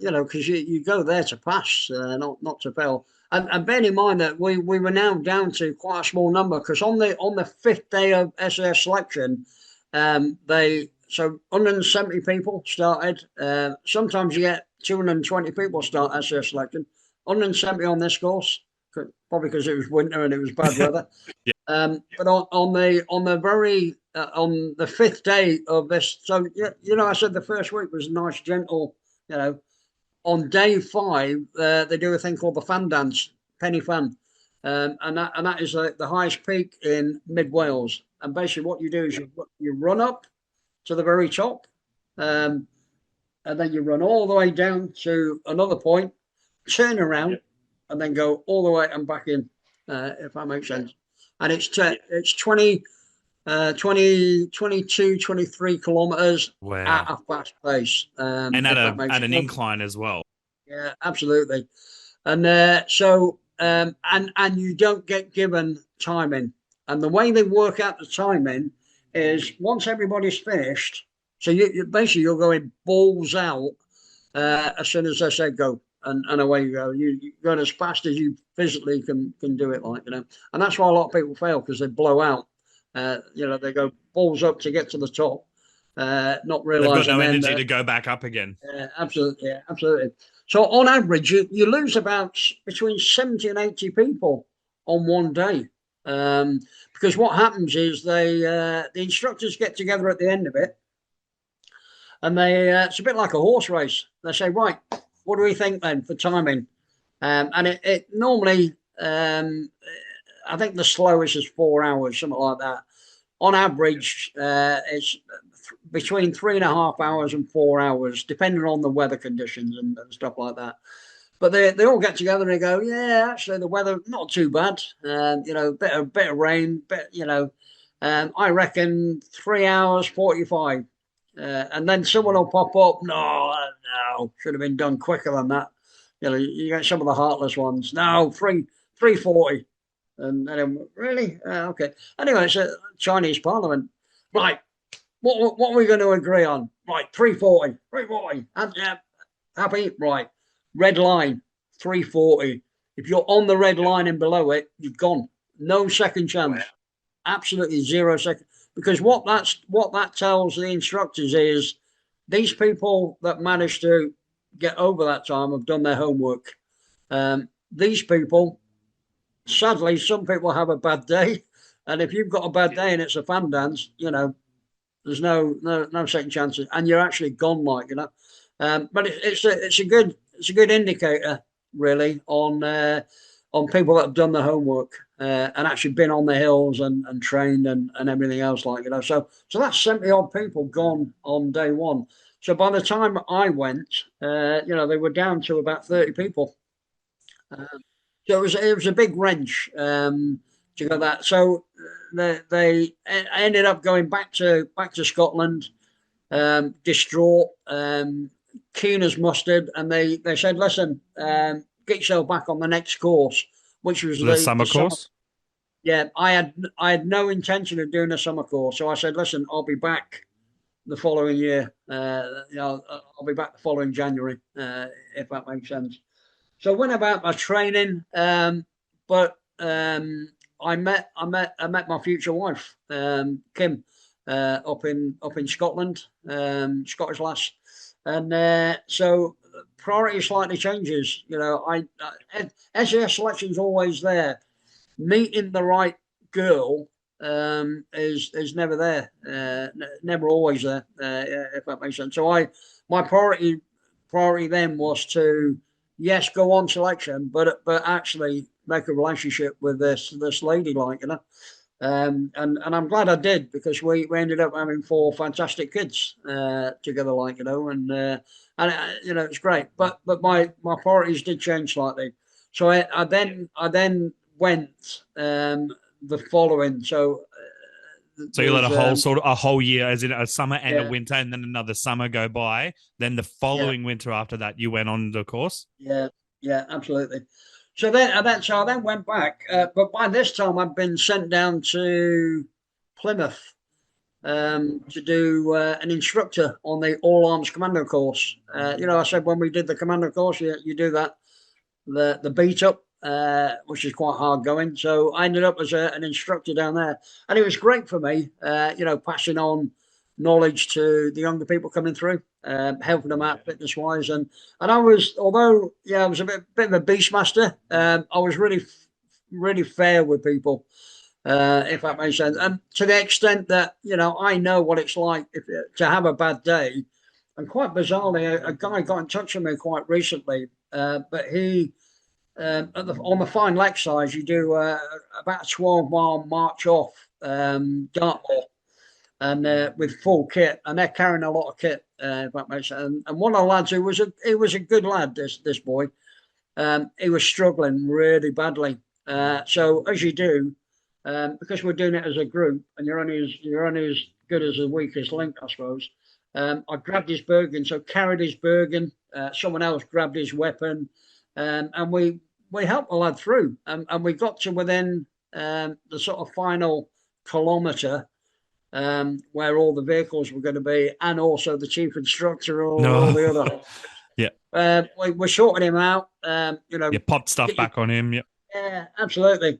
you know, because you go there to pass, not to fail. And bear in mind that we were now down to quite a small number because on the fifth day of SAS selection, they so 170 people started. Sometimes you get 220 people start SAS selection. 170 on this course, probably because it was winter and it was bad weather. Yeah. But on the fifth day of this, so you know, I said the first week was nice, gentle. You know, on day five, they do a thing called the fan dance, penny fan, and that is the highest peak in mid Wales. And basically, what you do is you run up to the very top, um, and then you run all the way down to another point, turn around, and then go all the way and back in, if that makes sense. And it's 22, 23 kilometers at Wow. a fast pace, And if that makes at an sense. incline as well. Yeah, absolutely. And and you don't get given timing. And the way they work out the timing is once everybody's finished, so basically you're going balls out as soon as they say go, and away you go. You go as fast as you physically can do it, like, you know. And that's why a lot of people fail because they blow out. You know, they go balls up to get to the top, not They've got realizing no then energy that to go back up again. absolutely, yeah, absolutely. So on average, you lose about between 70 and 80 people on one day. Because what happens is the instructors get together at the end of it, and it's a bit like a horse race. They say, right, what do we think then for timing? And it normally, I think the slowest is 4 hours, something like that. On average, it's between 3.5 hours and 4 hours, depending on the weather conditions and stuff like that. But they all get together and they go, yeah, actually the weather not too bad. You know, bit of rain, you know. I reckon 3 hours 45. And then someone will pop up. No, should have been done quicker than that. You know, you get some of the heartless ones. No, 3:40. And then really, okay. Anyway, it's a Chinese Parliament, right? What are we going to agree on? Right, 3:40, 3:40. Happy, right? Red line, 3:40. If you're on the red line and below it, you've gone. No second chance. Wow. Absolutely 0 second. Because what that tells the instructors is these people that manage to get over that time have done their homework. These people, sadly, some people have a bad day, and if you've got a bad day and it's a fan dance, you know, there's no second chances, and you're actually gone, like, you know. But it's a good indicator really on people that have done the homework and actually been on the hills and trained and everything else, like, you know. So that's 70 odd people gone on day one. So by the time I went, you know, they were down to about 30 people. Um, so it was a big wrench to go that. So they ended up going back to Scotland, distraught, keen as mustard, and they said, "Listen, get yourself back on the next course," which was The summer the summer. course. Yeah, I had no intention of doing a summer course, so I said, "Listen, I'll be back the following year. You know, I'll be back the following January, if that makes sense." So I went about my training, but I met my future wife, Kim, up in Scotland, Scottish lass, and so priority slightly changes. You know, SAS selection's always there. Meeting the right girl is never there, never always there, if that makes sense. So my priority then was to, yes, go on selection, but actually make a relationship with this lady, like, you know. And I'm glad I did because we ended up having four fantastic kids together, like, you know, and you know, it's great. But my priorities did change slightly. So I then went the following. So So there you let was a whole year, as in a summer and a yeah, winter, and then another summer go by. Then the yeah, following winter after that, you went on the course. yeah, yeah, absolutely. So I then went back, but by this time I'd been sent down to Plymouth, to do an instructor on the All Arms Commando course. I said when we did the Commando course, you do that, the beat up, which is quite hard going. So I ended up as an instructor down there, and it was great for me. Passing on knowledge to the younger people coming through, helping them out fitness wise, and I was, although I was a bit of a beastmaster, I was really fair with people. If that makes sense, and to the extent that I know what it's like to have a bad day. And quite bizarrely, a guy got in touch with me quite recently, but he on the fine leg size, you do about a 12-mile march off Dartmoor, and with full kit, and they're carrying a lot of kit. If that makes sense. And one of the lads who was a good lad, this boy, he was struggling really badly. So as you do, because we're doing it as a group, and you're only as good as the weakest link, I suppose. I grabbed his Bergen, so carried his Bergen. Someone else grabbed his weapon, and we helped the lad through, and we got to within the sort of final kilometre, where all the vehicles were going to be, and also the chief instructor or all the other. Yeah. We sorted him out. You popped stuff back on him. Yep. Yeah, absolutely.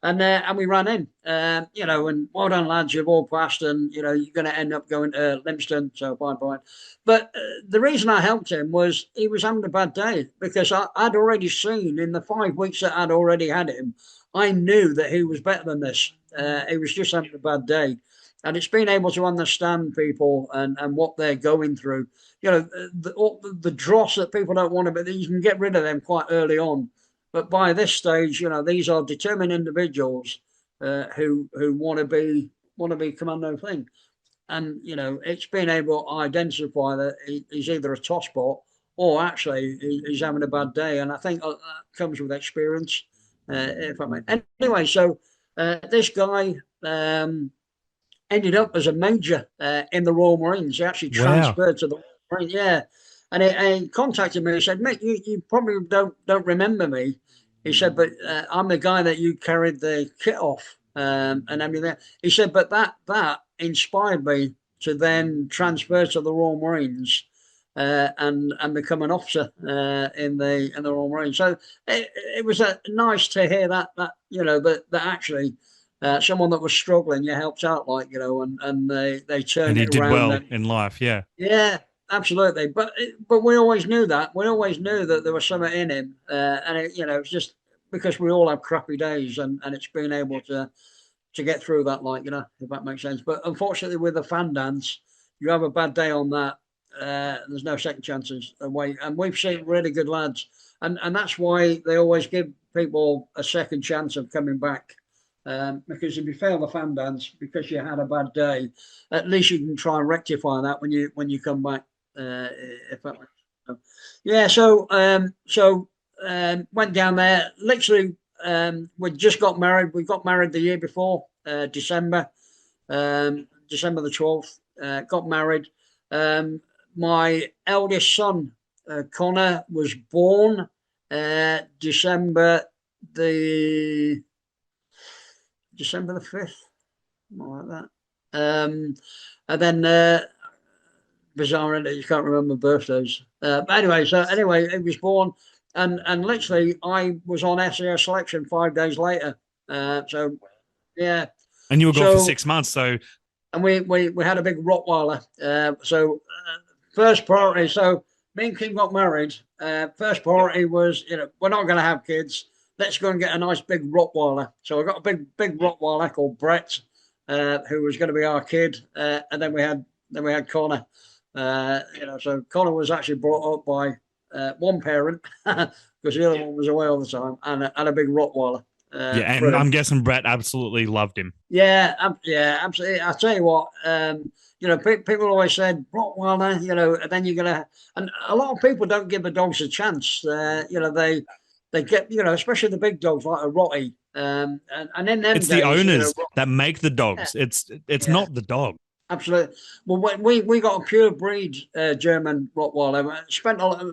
And we ran in, and well done, lads, you've all passed, and you're going to end up going to Livingston, so fine. But the reason I helped him was he was having a bad day, because I'd already seen in the 5 weeks that I'd already had him, I knew that he was better than this. He was just having a bad day, and it's being able to understand people and what they're going through. The dross that people don't want to, but you can get rid of them quite early on. But by this stage, these are determined individuals who want to be commando thing, and it's being able to identify that he's either a tosspot or actually he's having a bad day, and I think that comes with experience. If I may. Anyway, so this guy ended up as a major in the Royal Marines. He actually transferred to the Royal Marines. Yeah. And he contacted me. He said, "Mick, you probably don't remember me." He said, "But I'm the guy that you carried the kit off and everything." He said, "But that inspired me to then transfer to the Royal Marines and become an officer in the Royal Marines." So it was nice to hear that that actually someone that was struggling, you helped out, and they turned it around. And he did well in life, yeah. Yeah. Absolutely, but we always knew that. We always knew that there was something in him, and it's just because we all have crappy days, and it's being able to get through that, if that makes sense. But unfortunately, with the fan dance, you have a bad day on that. There's no second chances away, and we've seen really good lads, and that's why they always give people a second chance of coming back. Because if you fail the fan dance because you had a bad day, at least you can try and rectify that when you come back. If that makes sense. Yeah, so went down there. Literally, we just got married. We got married the year before, December the 12th. Got married. My eldest son, Connor, was born December the 5th, more like that. And then bizarre, you can't remember birthdays. But anyway, he was born, and literally I was on SAS selection 5 days later. So yeah. And you were gone for 6 months, so. And we had a big Rottweiler. First priority. So me and Kim got married. First priority was, we're not going to have kids. Let's go and get a nice big Rottweiler. So I got a big Rottweiler called Brett, who was going to be our kid, and then we had Connor. So Connor was actually brought up by one parent because the other one was away all the time, and a big Rottweiler. And I'm guessing Brett absolutely loved him. Yeah, absolutely. I tell you what, people always said Rottweiler, and then you're gonna, and a lot of people don't give the dogs a chance. They get, especially the big dogs like a Rottie, and then them it's days, the owners that make the dogs. Yeah. It's not the dog. Absolutely. Well, we got a pure breed German Rottweiler.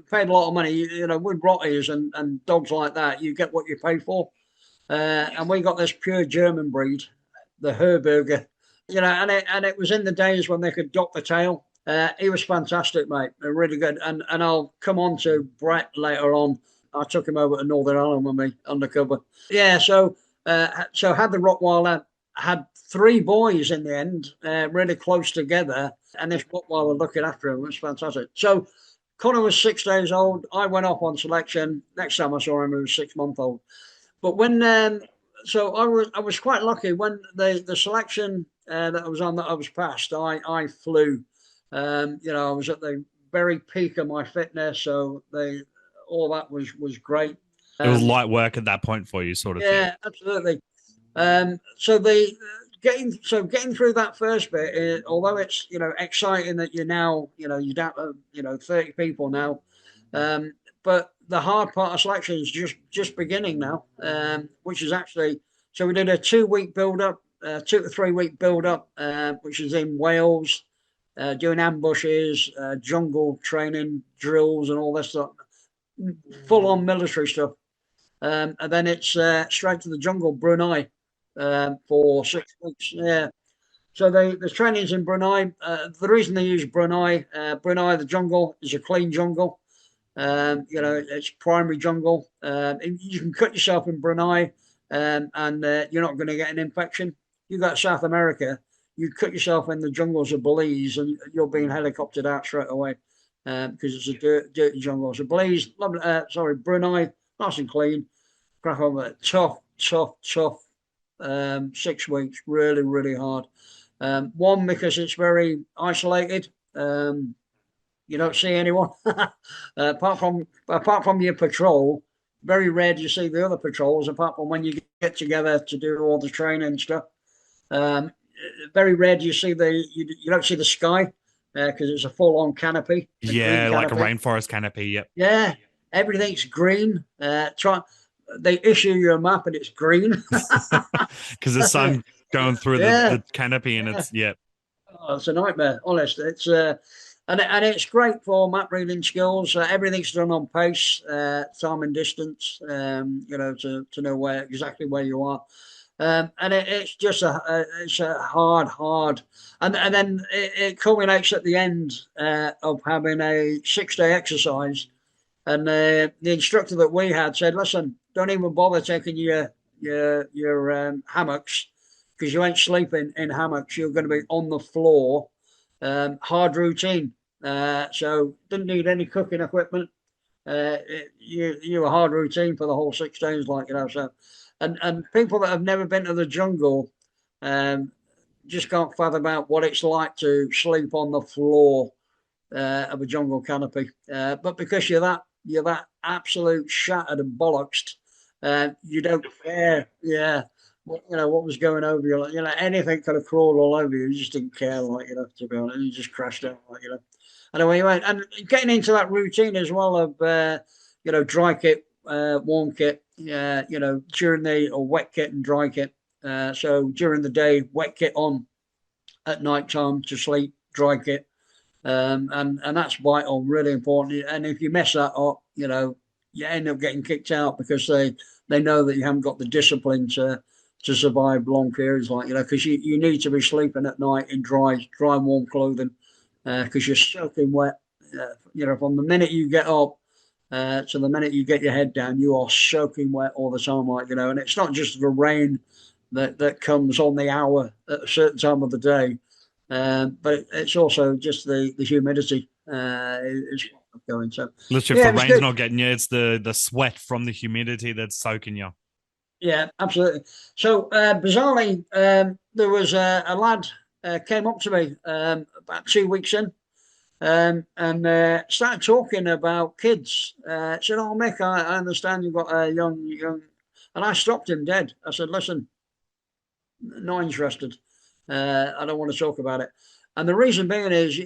Paid a lot of money. With Rotties and dogs like that, you get what you pay for. And we got this pure German breed, the Herberger, And it was in the days when they could dock the tail. He was fantastic, mate. Really good. And I'll come on to Brett later on. I took him over to Northern Ireland with me undercover. Yeah, so had the Rottweiler, had three boys in the end, really close together, and this Rottweiler looking after him. It was fantastic. So Connor was 6 days old. I went off on selection. Next time I saw him, he was 6 months old. But when so I was quite lucky when the selection that I was on, that I was passed. I flew. I was at the very peak of my fitness, so all that was great. It was light work at that point for you, sort of thing. Yeah, absolutely. So getting through that first bit, although it's exciting that you're now you're down to 30 people now, but the hard part of selection is just beginning now, which is actually, so we did a 2 week build up, 2 to 3 week build up, which is in Wales, doing ambushes, jungle training drills, and all this stuff, full on military stuff. And then it's straight to the jungle, Brunei, for 6 weeks. Yeah. So the training's in Brunei. The reason they use Brunei, the jungle is a clean jungle. It's primary jungle. You can cut yourself in Brunei, and you're not going to get an infection. You got South America, you cut yourself in the jungles of Belize, and you're being helicoptered out straight away because it's a dirty jungle. So Brunei, nice and clean. Crack on with it. Tough. 6 weeks, really, really hard. One, because it's very isolated. You don't see anyone apart from your patrol. Very rare do you see the other patrols, apart from when you get together to do all the training stuff. Very rare do you see you don't see the sky because it's a full-on canopy. Yeah, like a rainforest canopy. Yep. Yeah, everything's green. They issue you a map and it's green because the sun going through the canopy, and it's it's a nightmare. Honest, it's and it's great for map reading skills. Everything's done on pace, time and distance. To know exactly where you are. And it's just it's a hard, and then it culminates at the end of having a 6-day exercise. And the instructor that we had said, "Listen, don't even bother taking your hammocks, because you ain't sleeping in hammocks. You're going to be on the floor. Hard routine. So didn't need any cooking equipment. You were hard routine for the whole 6 days, So, and people that have never been to the jungle just can't fathom out what it's like to sleep on the floor of a jungle canopy. But because you're that absolute shattered and bollocksed, you don't care. Yeah. What was going over you? Anything could have crawled all over you. You just didn't care, to be honest. You just crashed out, Anyway, you went, and getting into that routine as well of, dry kit, warm kit, during or wet kit and dry kit. So during the day, wet kit on, at night time to sleep, dry kit. And that's vital, really important. And if you mess that up, you end up getting kicked out because they know that you haven't got the discipline to survive long periods, because you need to be sleeping at night in dry and warm clothing, because you're soaking wet. From the minute you get up to the minute you get your head down, you are soaking wet all the time, And it's not just the rain that comes on the hour at a certain time of the day. But it's also just the humidity is going. So literally, if the rain's not getting you, it's the sweat from the humidity that's soaking you. Yeah, absolutely. So bizarrely, there was a lad came up to me about 2 weeks in, and started talking about kids. Said, "Oh, Mick, I understand you've got a young," and I stopped him dead. I said, "Listen, not interested. I don't want to talk about it." And the reason being is,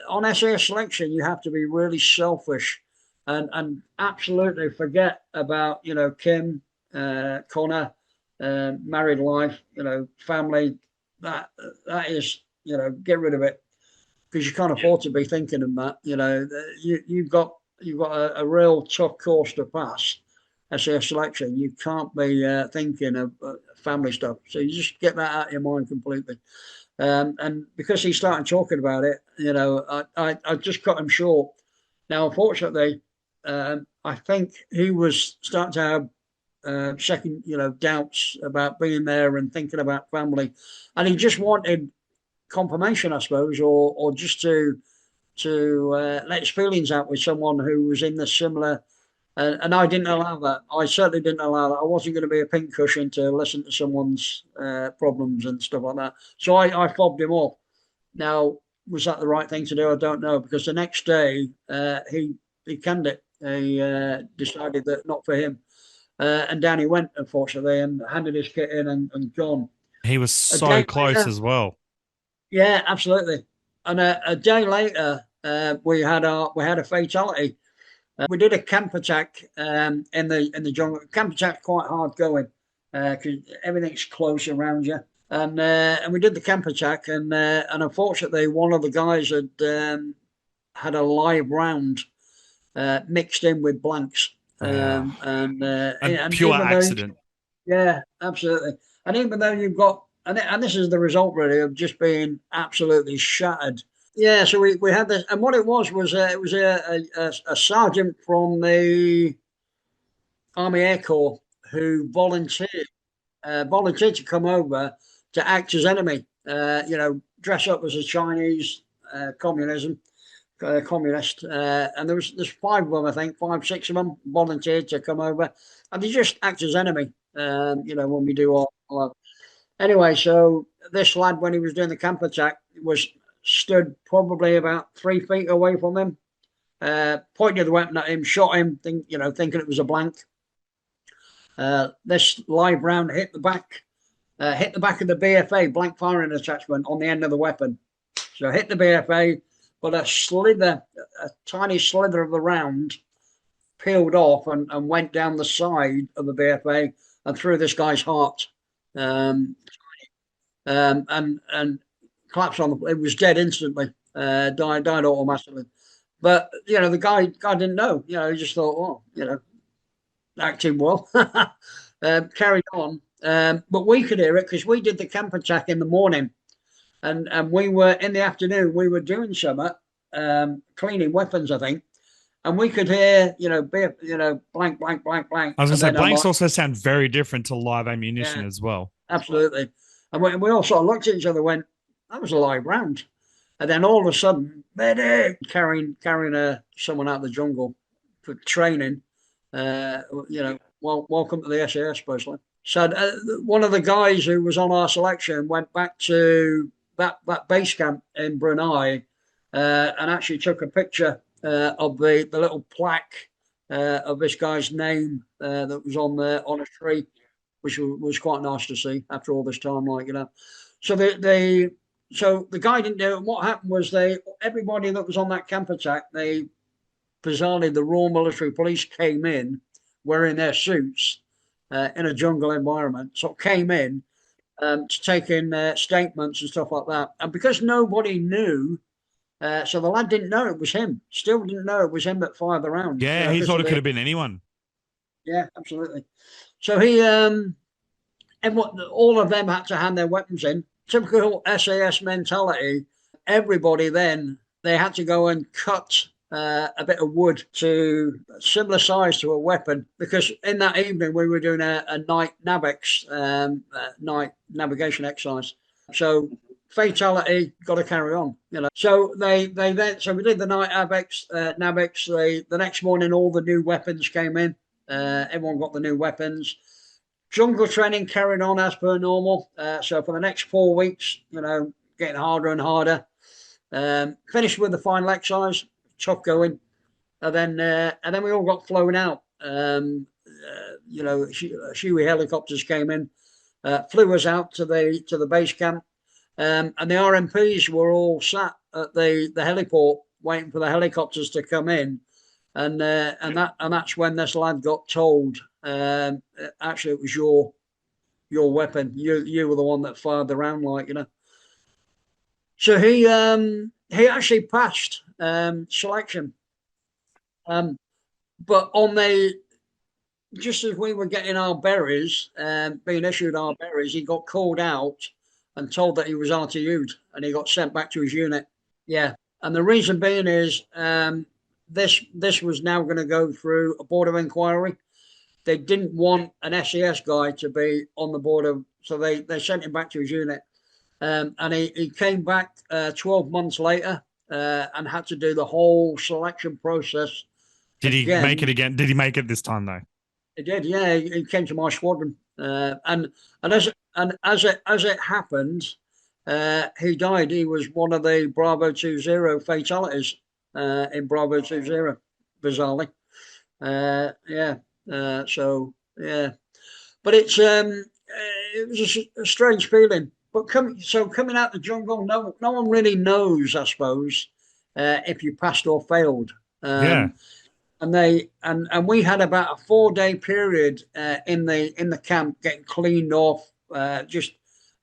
on SAS selection, you have to be really selfish and absolutely forget about, Kim, Connor, married life, family. That is, get rid of it, because you can't afford to be thinking of that. You've got a real tough course to pass. SAS selection, you can't be thinking of family stuff. So you just get that out of your mind completely. And because he started talking about it, I just cut him short. Now, unfortunately, I think he was starting to have second, doubts about being there and thinking about family, and he just wanted confirmation, I suppose, or just to let his feelings out with someone who was in the similar. And I didn't allow that. I certainly didn't allow that. I wasn't going to be a pincushion to listen to someone's problems and stuff like that. So I fobbed him off. Now, was that the right thing to do? I don't know, because the next day he canned it. He decided that not for him. And down he went, unfortunately, and handed his kit in and gone. He was A so day close later, as well. yeah, absolutely. And a day later, we had a fatality. We did a camp attack in the jungle. Camp attack quite hard going because everything's close around you. And we did the camp attack, and unfortunately, one of the guys had a live round mixed in with blanks. Oh, a And pure even though, accident. yeah, absolutely. And even though you've got, and this is the result really of just being absolutely shattered. Yeah, so we had this, and what it was a sergeant from the Army Air Corps who volunteered to come over to act as enemy. Dress up as a Chinese communism communist, and there's five of them, I think, five, six of them volunteered to come over, and they just act as enemy. When we do all. Anyway, so this lad, when he was doing the camp attack, was stood probably about 3 feet away from him, pointed the weapon at him, shot him, thinking it was a blank. This live round hit the back of the BFA, blank firing attachment, on the end of the weapon. So hit the BFA, but a tiny slither of the round peeled off and went down the side of the BFA and through this guy's heart. And collapsed on the. It was dead instantly. Died automatically. But the guy didn't know. He just thought, acting well. Carried on. But we could hear it because we did the camp attack in the morning, and we were in the afternoon. We were doing something, cleaning weapons, I think, and we could hear, blank, blank, blank, blank. I was going And to say, then I'm blanks like, also sound very different to live ammunition yeah, as well. absolutely. And we all sort of looked at each other, and went, that was a live round. And then all of a sudden, carrying someone out of the jungle for training. Welcome to the SAS, supposedly. So one of the guys who was on our selection went back to that base camp in Brunei and actually took a picture of the little plaque of this guy's name that was on a tree, which was quite nice to see after all this time, So the guy didn't do it. What happened was everybody that was on that camp attack, bizarrely, the Royal Military Police came in wearing their suits in a jungle environment. So came in to take in statements and stuff like that. And because nobody knew, so the lad didn't know it was him. Still didn't know it was him that fired the round. Yeah, he Because thought of it could have been anyone. Yeah, absolutely. So he and all of them had to hand their weapons in. Typical SAS mentality. Everybody then they had to go and cut a bit of wood to similar size to a weapon, because in that evening we were doing a night NAVEX, night navigation exercise. So fatality, got to carry on, So so we did the night NAVEX. The next morning, all the new weapons came in. Everyone got the new weapons. Jungle training carried on as per normal. So for the next 4 weeks, getting harder and harder. Finished with the final exercise, tough going, and then we all got flown out. Huey helicopters came in, flew us out to the base camp, and the RMPs were all sat at the heliport waiting for the helicopters to come in, and that's when this lad got told, actually it was your weapon. You were the one that fired the round, So he actually passed selection, but on just as we were getting our berries, being issued our berries, he got called out and told that he was RTU'd, and he got sent back to his unit. Yeah, and the reason being is this was now going to go through a board of inquiry. They didn't want an SAS guy to be on the board of, so they sent him back to his unit. And he came back 12 months later and had to do the whole selection process Did he make it again. again? Did he make it this time though? He did, yeah. He came to my squadron, and as it happened, he died. He was one of the Bravo 20 fatalities in Bravo 20, bizarrely. Yeah. So yeah, but it was a strange feeling. But coming out the jungle, no one really knows, I suppose, if you passed or failed. Yeah. And we had about a 4 day period in the camp getting cleaned off, just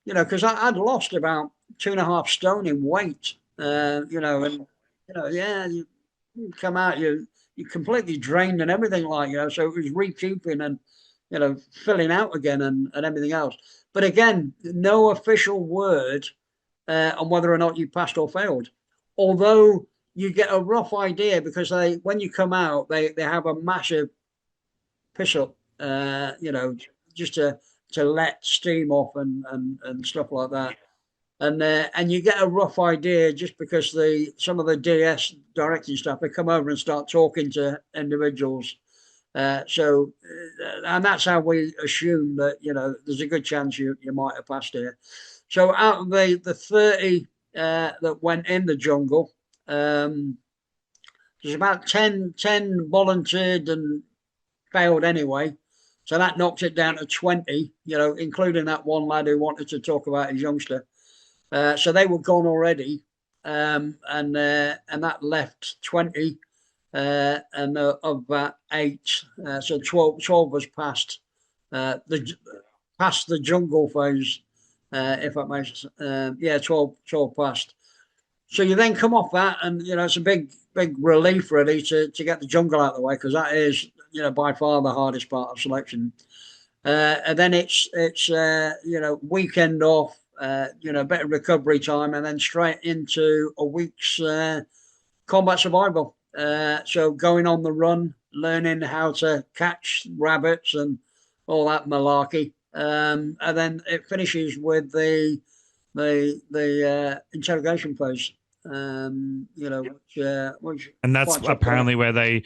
because I'd lost about 2.5 stone in weight, and yeah, you come out, you completely drained and everything, like, so it was recouping and filling out again and everything else. But again, no official word on whether or not you passed or failed, although you get a rough idea because when you come out, they have a massive piss up, just to let steam off and stuff like that. And you get a rough idea just because some of the DS directing staff, they come over and start talking to individuals. And that's how we assume that there's a good chance you might have passed here. So out of the 30 that went in the jungle, there's about 10 volunteered and failed anyway. So that knocked it down to 20, including that one lad who wanted to talk about his youngster. So they were gone already, and that left 20, and of that 8, so 12 was past the jungle phase, if that makes sense. Yeah, 12 passed. So you then come off that, and it's a big relief really to get the jungle out of the way, because that is by far the hardest part of selection. And then it's weekend off, a bit of recovery time, and then straight into a week's combat survival. So going on the run, learning how to catch rabbits and all that malarkey, and then it finishes with the interrogation phase. Which And that's apparently where they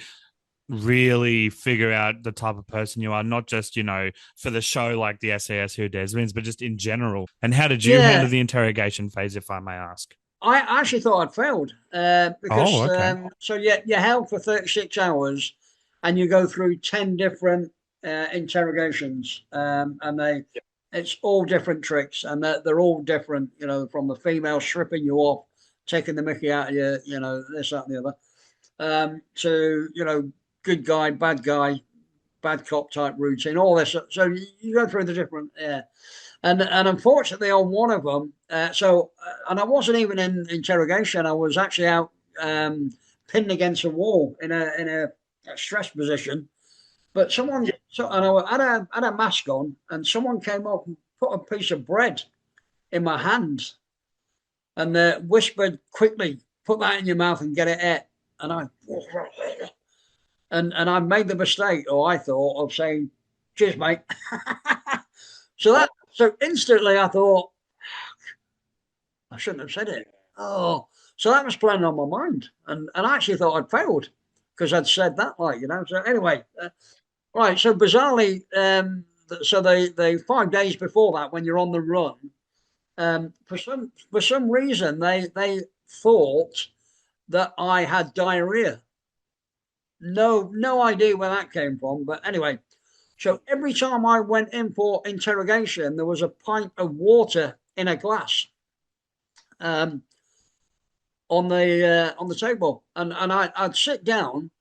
really figure out the type of person you are, not just for the show like the SAS Who Dares Wins, but just in general. And how did you handle the interrogation phase, if I may ask? I actually thought I'd failed because so you're held for 36 hours and you go through 10 different interrogations, and it's all different tricks, and they're all different, from the female stripping you off, taking the mickey out of you, this, that, and the other, to good guy, bad cop type routine, all this. So you go through the different, and unfortunately on one of them, and I wasn't even in interrogation. I was actually out pinned against a wall in a stress position. But someone, and I had a mask on, and someone came up and put a piece of bread in my hand, and whispered quickly, "Put that in your mouth and get it out." And I made the mistake, or I thought, of saying, "Cheers, mate." So instantly I thought, I shouldn't have said it. Oh, so that was playing on my mind, and I actually thought I'd failed because I'd said that, So anyway, right. So bizarrely, so they 5 days before that, when you're on the run, for some reason they thought that I had diarrhea. No idea where that came from, but anyway. So every time I went in for interrogation, there was a pint of water in a glass on the table, and I'd sit down,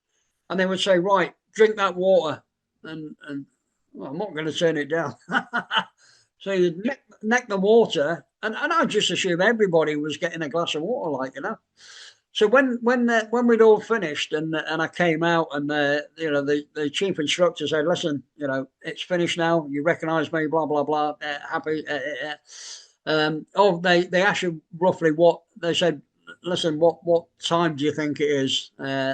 and they would say, "Right, drink that water," and well, I'm not going to turn it down. So you'd neck the water, and I just assumed everybody was getting a glass of water, So when we'd all finished and I came out and the chief instructor said, "Listen, it's finished now. You recognise me, blah blah blah. Happy." They asked you roughly what they said. Listen, what time do you think it is?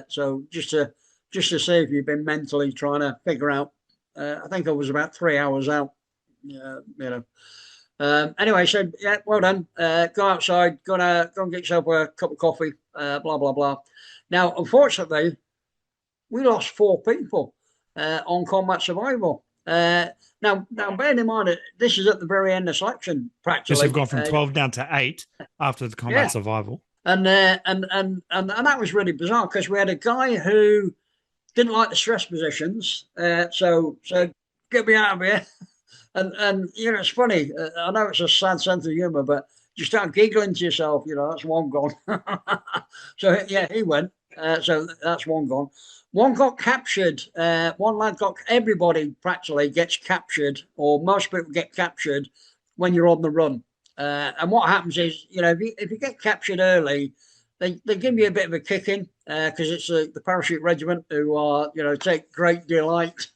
So just to see if you've been mentally trying to figure out. I think I was about 3 hours out. Anyway, said, yeah, well done. Go outside, go and get yourself a cup of coffee, blah, blah, blah. Now, unfortunately, we lost 4 people on combat survival. Now, bearing in mind that this is at the very end of selection, practically. Yes, they've gone from 12 down to 8 after the combat survival. And that was really bizarre because we had a guy who didn't like the stress positions. So get me out of here. And it's funny. I know it's a sad sense of humour, but you start giggling to yourself. That's one gone. So yeah, he went. So that's one gone. One got captured. One lad got. Everybody practically gets captured, or most people get captured when you're on the run. And what happens is, if you get captured early, they give you a bit of a kicking because it's the parachute regiment who are take great delight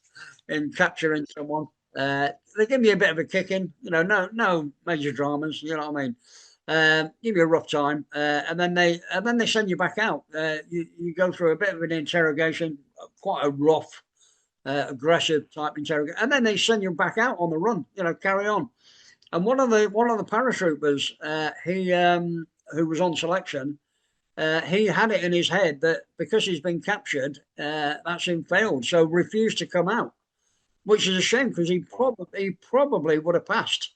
in capturing someone. They give you a bit of a kicking, no major dramas, you know what I mean? Give you a rough time, and then they send you back out. You go through a bit of an interrogation, quite a rough, aggressive type interrogation, and then they send you back out on the run. Carry on. And one of the paratroopers, who was on selection, he had it in his head that because he's been captured, that's him failed, so refused to come out. Which is a shame because he probably would have passed,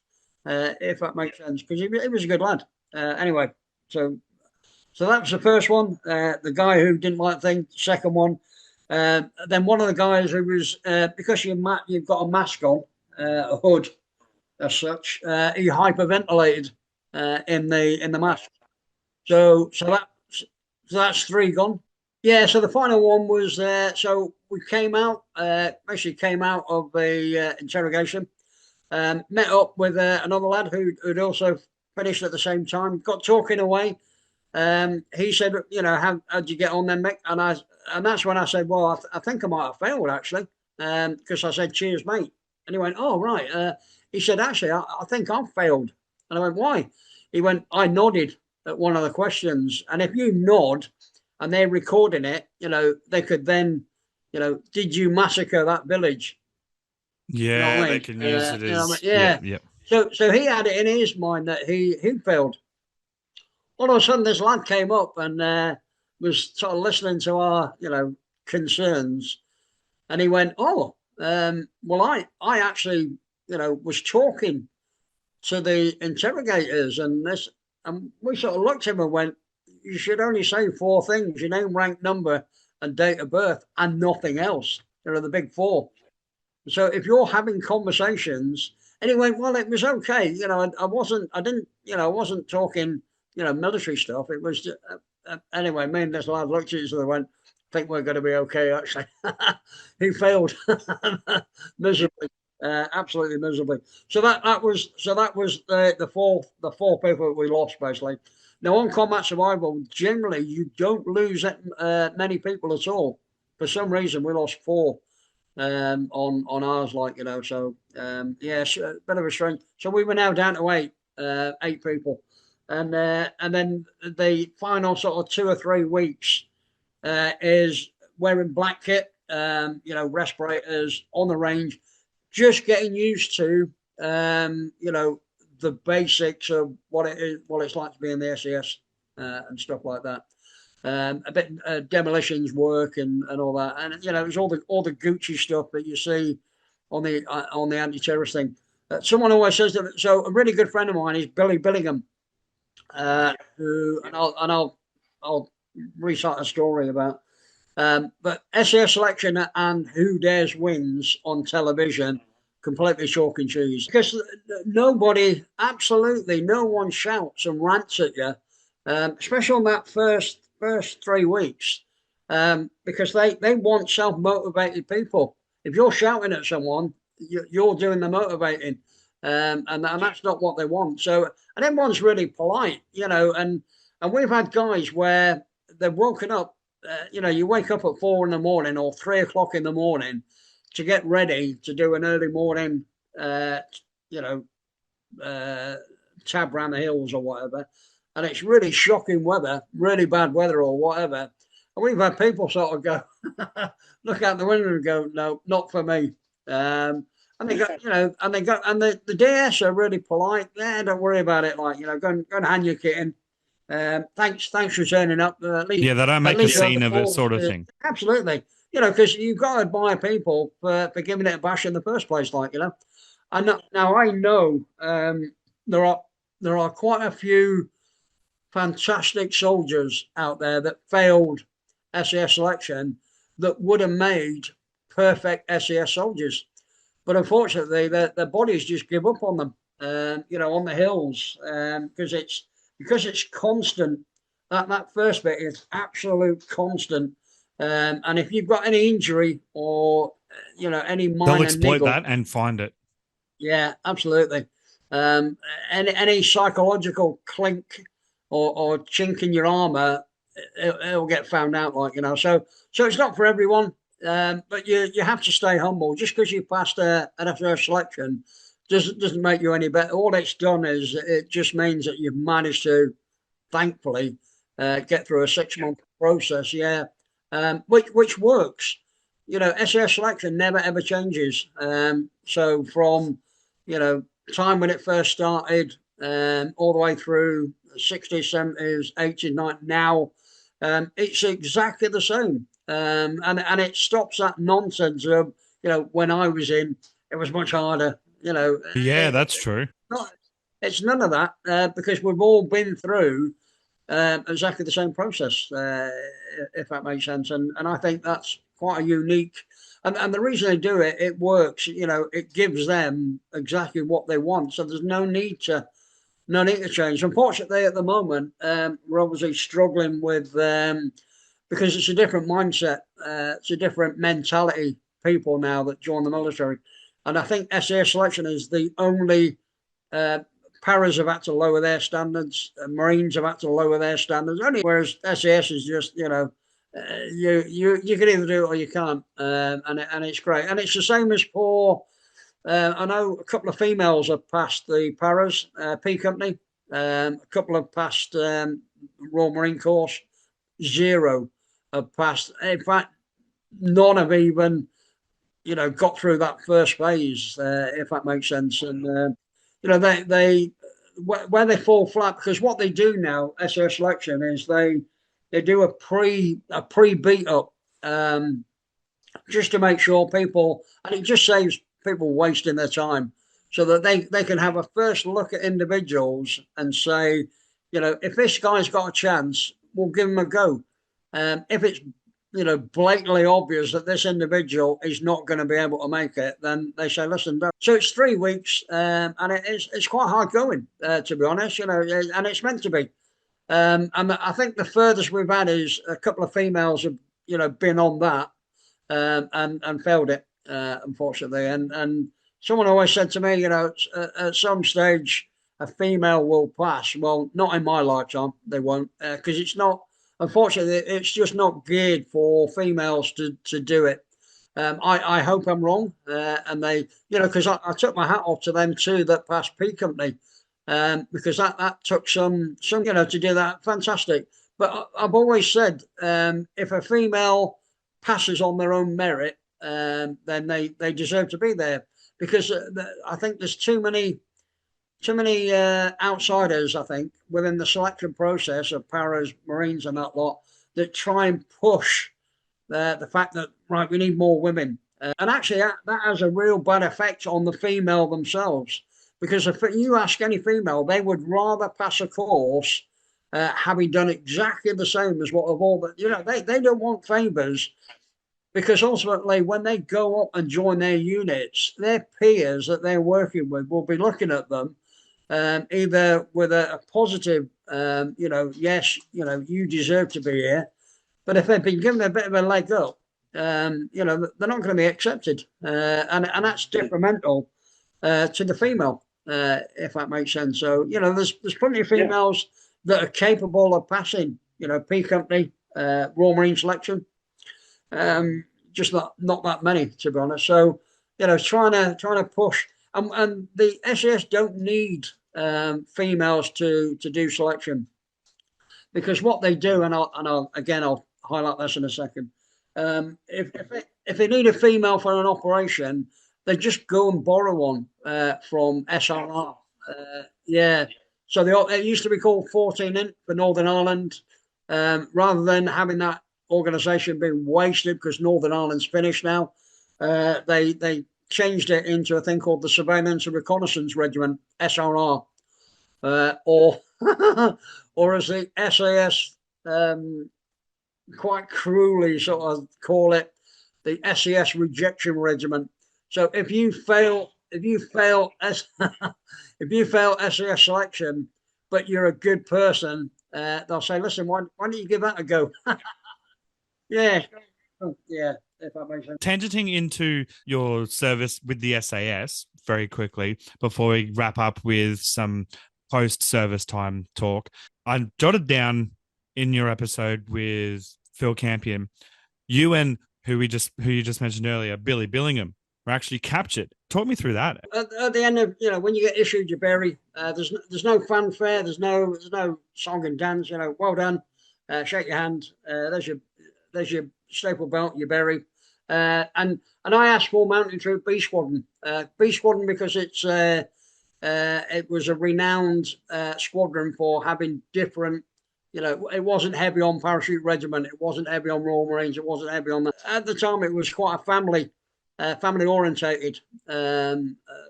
if that makes sense, because he was a good lad. Anyway, so that was the first one. The guy who didn't like things. Second one, then one of the guys who was because you've got a mask on, a hood as such. He hyperventilated in the mask. So that's 3 gone. Yeah, so the final one was so we basically came out of the interrogation, met up with another lad who'd also finished at the same time, got talking away. He said, how'd you get on then, Mick? And that's when I said, well, I think I might have failed actually, because I said, cheers, mate. And he went, oh, right. He said, actually, I think I've failed. And I went, why? He went, I nodded at one of the questions. And if you nod, and they're recording it, they could then, did you massacre that village? Yeah, they can use it as... Yeah. So he had it in his mind that he failed. All of a sudden, this lad came up and was sort of listening to our, concerns. And he went, oh, well, I actually, was talking to the interrogators and this, and we sort of looked at him and went, you should only say 4 things: your name, rank, number, and date of birth, and nothing else. The big 4. So if you're having conversations, and he went, well, it was okay. I wasn't talking, military stuff. It was just, anyway. Me and this lad looked at each other and went, I think we're going to be okay. Actually, he failed miserably, absolutely miserably. So that was the 4 people that we lost basically. Now, on combat survival, generally, you don't lose many people at all. For some reason, we lost 4 on ours, so, a bit of a strain. So we were now down to 8 people. And then the final sort of 2 or 3 weeks is wearing black kit, respirators on the range, just getting used to, the basics of what it's like to be in the SAS and stuff like that. A bit demolitions work and all that, and it was all the Gucci stuff that you see on the anti-terrorist thing. Someone always says that. So a really good friend of mine is Billy Billingham, who I'll recite a story about. But SAS selection and Who Dares Wins on television, completely chalk and cheese, because absolutely no one shouts and rants at you, especially on that first 3 weeks, because they want self-motivated people. If you're shouting at someone, you're doing the motivating, and that's not what they want. So, and everyone's really polite, and we've had guys where they've woken up. You wake up at 4 in the morning or 3 o'clock in the morning to get ready to do an early morning, you know, tab around the hills or whatever, and it's really shocking weather, really bad weather or whatever. And we've had people sort of go, look out the window and go, no, not for me. And they go, and the DS are really polite. Yeah, don't worry about it. Like, go and hand your kit in. Thanks for turning up. At least, they don't make a scene of it, sort of thing. Absolutely. Because you've got to admire people for giving it a bash in the first place. Like, I know there are quite a few fantastic soldiers out there that failed SAS selection that would have made perfect SAS soldiers. But unfortunately, their bodies just give up on them, on the hills, because it's constant. That first bit is absolute constant. And if you've got any injury or, any minor they'll exploit niggle, that and find it. Yeah, absolutely. Any psychological clink or chink in your armor, it'll get found out. So it's not for everyone. But you have to stay humble. Just because you passed an SAS selection doesn't make you any better. All it's done is it just means that you've managed to, thankfully, get through a 6-month process. Yeah, which works. SAS selection never ever changes. So from time when it first started, all the way through the 60s, 70s, 80s, 90s, now, it's exactly the same. And it stops that nonsense of, when I was in, it was much harder, Yeah, that's true. It's none of that, because we've all been through exactly the same process, if that makes sense. And I think that's quite a unique, and the reason they do it, it works, it gives them exactly what they want. So there's no need to change. Unfortunately, at the moment, we're obviously struggling with, because it's a different mindset, it's a different mentality, people now that join the military. And I think SAS selection is the only, paras have had to lower their standards, Marines have had to lower their standards, only whereas SAS is just, you can either do it or you can't, and it's great. And it's the same as for, I know a couple of females have passed the paras, P Company, a couple have passed Royal Marine Corps, 0 have passed. In fact, none have even, got through that first phase, if that makes sense. And they where they fall flat, because what they do now, SAS selection, is they do a pre beat up, just to make sure people, and it just saves people wasting their time, so that they can have a first look at individuals and say, if this guy's got a chance, we'll give him a go. If it's blatantly obvious that this individual is not going to be able to make it, then they say, listen, don't. So it's 3 weeks, and it's quite hard going, to be honest, and it's meant to be. And I think the furthest we've had is a couple of females have, been on that, and failed it, unfortunately. And someone always said to me, at some stage, a female will pass. Well, not in my lifetime, they won't, because it's not. Unfortunately, it's just not geared for females to do it. I hope I'm wrong, and they, because I took my hat off to them too that passed P Company, because that took some, to do that. Fantastic. But I've always said, if a female passes on their own merit, then they deserve to be there, because I think there's too many outsiders, I think, within the selection process of paras, Marines, and that lot, that try and push the fact that, right, we need more women. And actually, that has a real bad effect on the female themselves, because if you ask any female, they would rather pass a course having done exactly the same as what of all that, they don't want favours, because ultimately, when they go up and join their units, their peers that they're working with will be looking at them, either with a positive, yes, you deserve to be here. But if they've been given a bit of a leg up, they're not going to be accepted. And that's detrimental to the female, if that makes sense. So, there's plenty of females that are capable of passing, P Company, Royal Marine selection. Just not that many, to be honest. So, trying to push, and the SAS don't need females to do selection, because what they do, and I'll highlight this in a second. If they need a female for an operation, they just go and borrow one from SRR. Yeah. So it used to be called 14 Int for Northern Ireland. Rather than having that organisation being wasted because Northern Ireland's finished now, they changed it into a thing called the Surveillance and Reconnaissance Regiment, SRR, or or as the SAS quite cruelly sort of call it, the SAS Rejection Regiment. So if you fail if you fail SAS selection, but you're a good person, they'll say, "Listen, why don't you give that a go?" Yeah, yeah. If that makes sense. Tangenting into your service with the SAS very quickly before we wrap up with some post-service time talk, I jotted down in your episode with Phil Campion, you and who you just mentioned earlier, Billy Billingham, were actually captured. Talk me through that. At the end of, when you get issued your berry, there's no fanfare, there's no song and dance. Well done, shake your hand. There's your staple belt, your berry, and I asked for Mountain Troop B Squadron, because it was a renowned squadron for having different. It wasn't heavy on parachute regiment, it wasn't heavy on Royal Marines, it wasn't heavy on that. At the time, it was quite a family orientated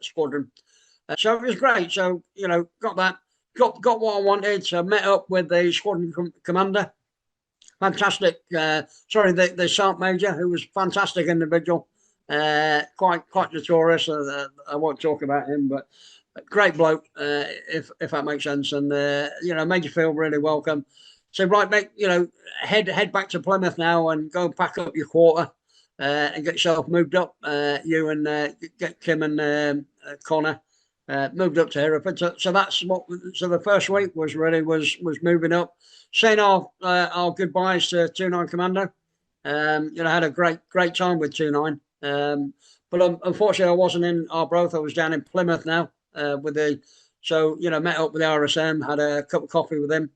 squadron. So it was great. So, got that, got what I wanted. So met up with the squadron commander. Fantastic. The sergeant major, who was a fantastic individual. Quite notorious. I won't talk about him, but great bloke, if that makes sense. And, made you feel really welcome. So, right, mate, head back to Plymouth now and go pack up your quarter. And get yourself moved up. You and get Kim and Connor moved up to Hereford. So that's what. So the first week was moving up, saying our goodbyes to 29 Commando. Had a great time with 29. But unfortunately, I wasn't in Arbroath. I was down in Plymouth now met up with the RSM, had a cup of coffee with him,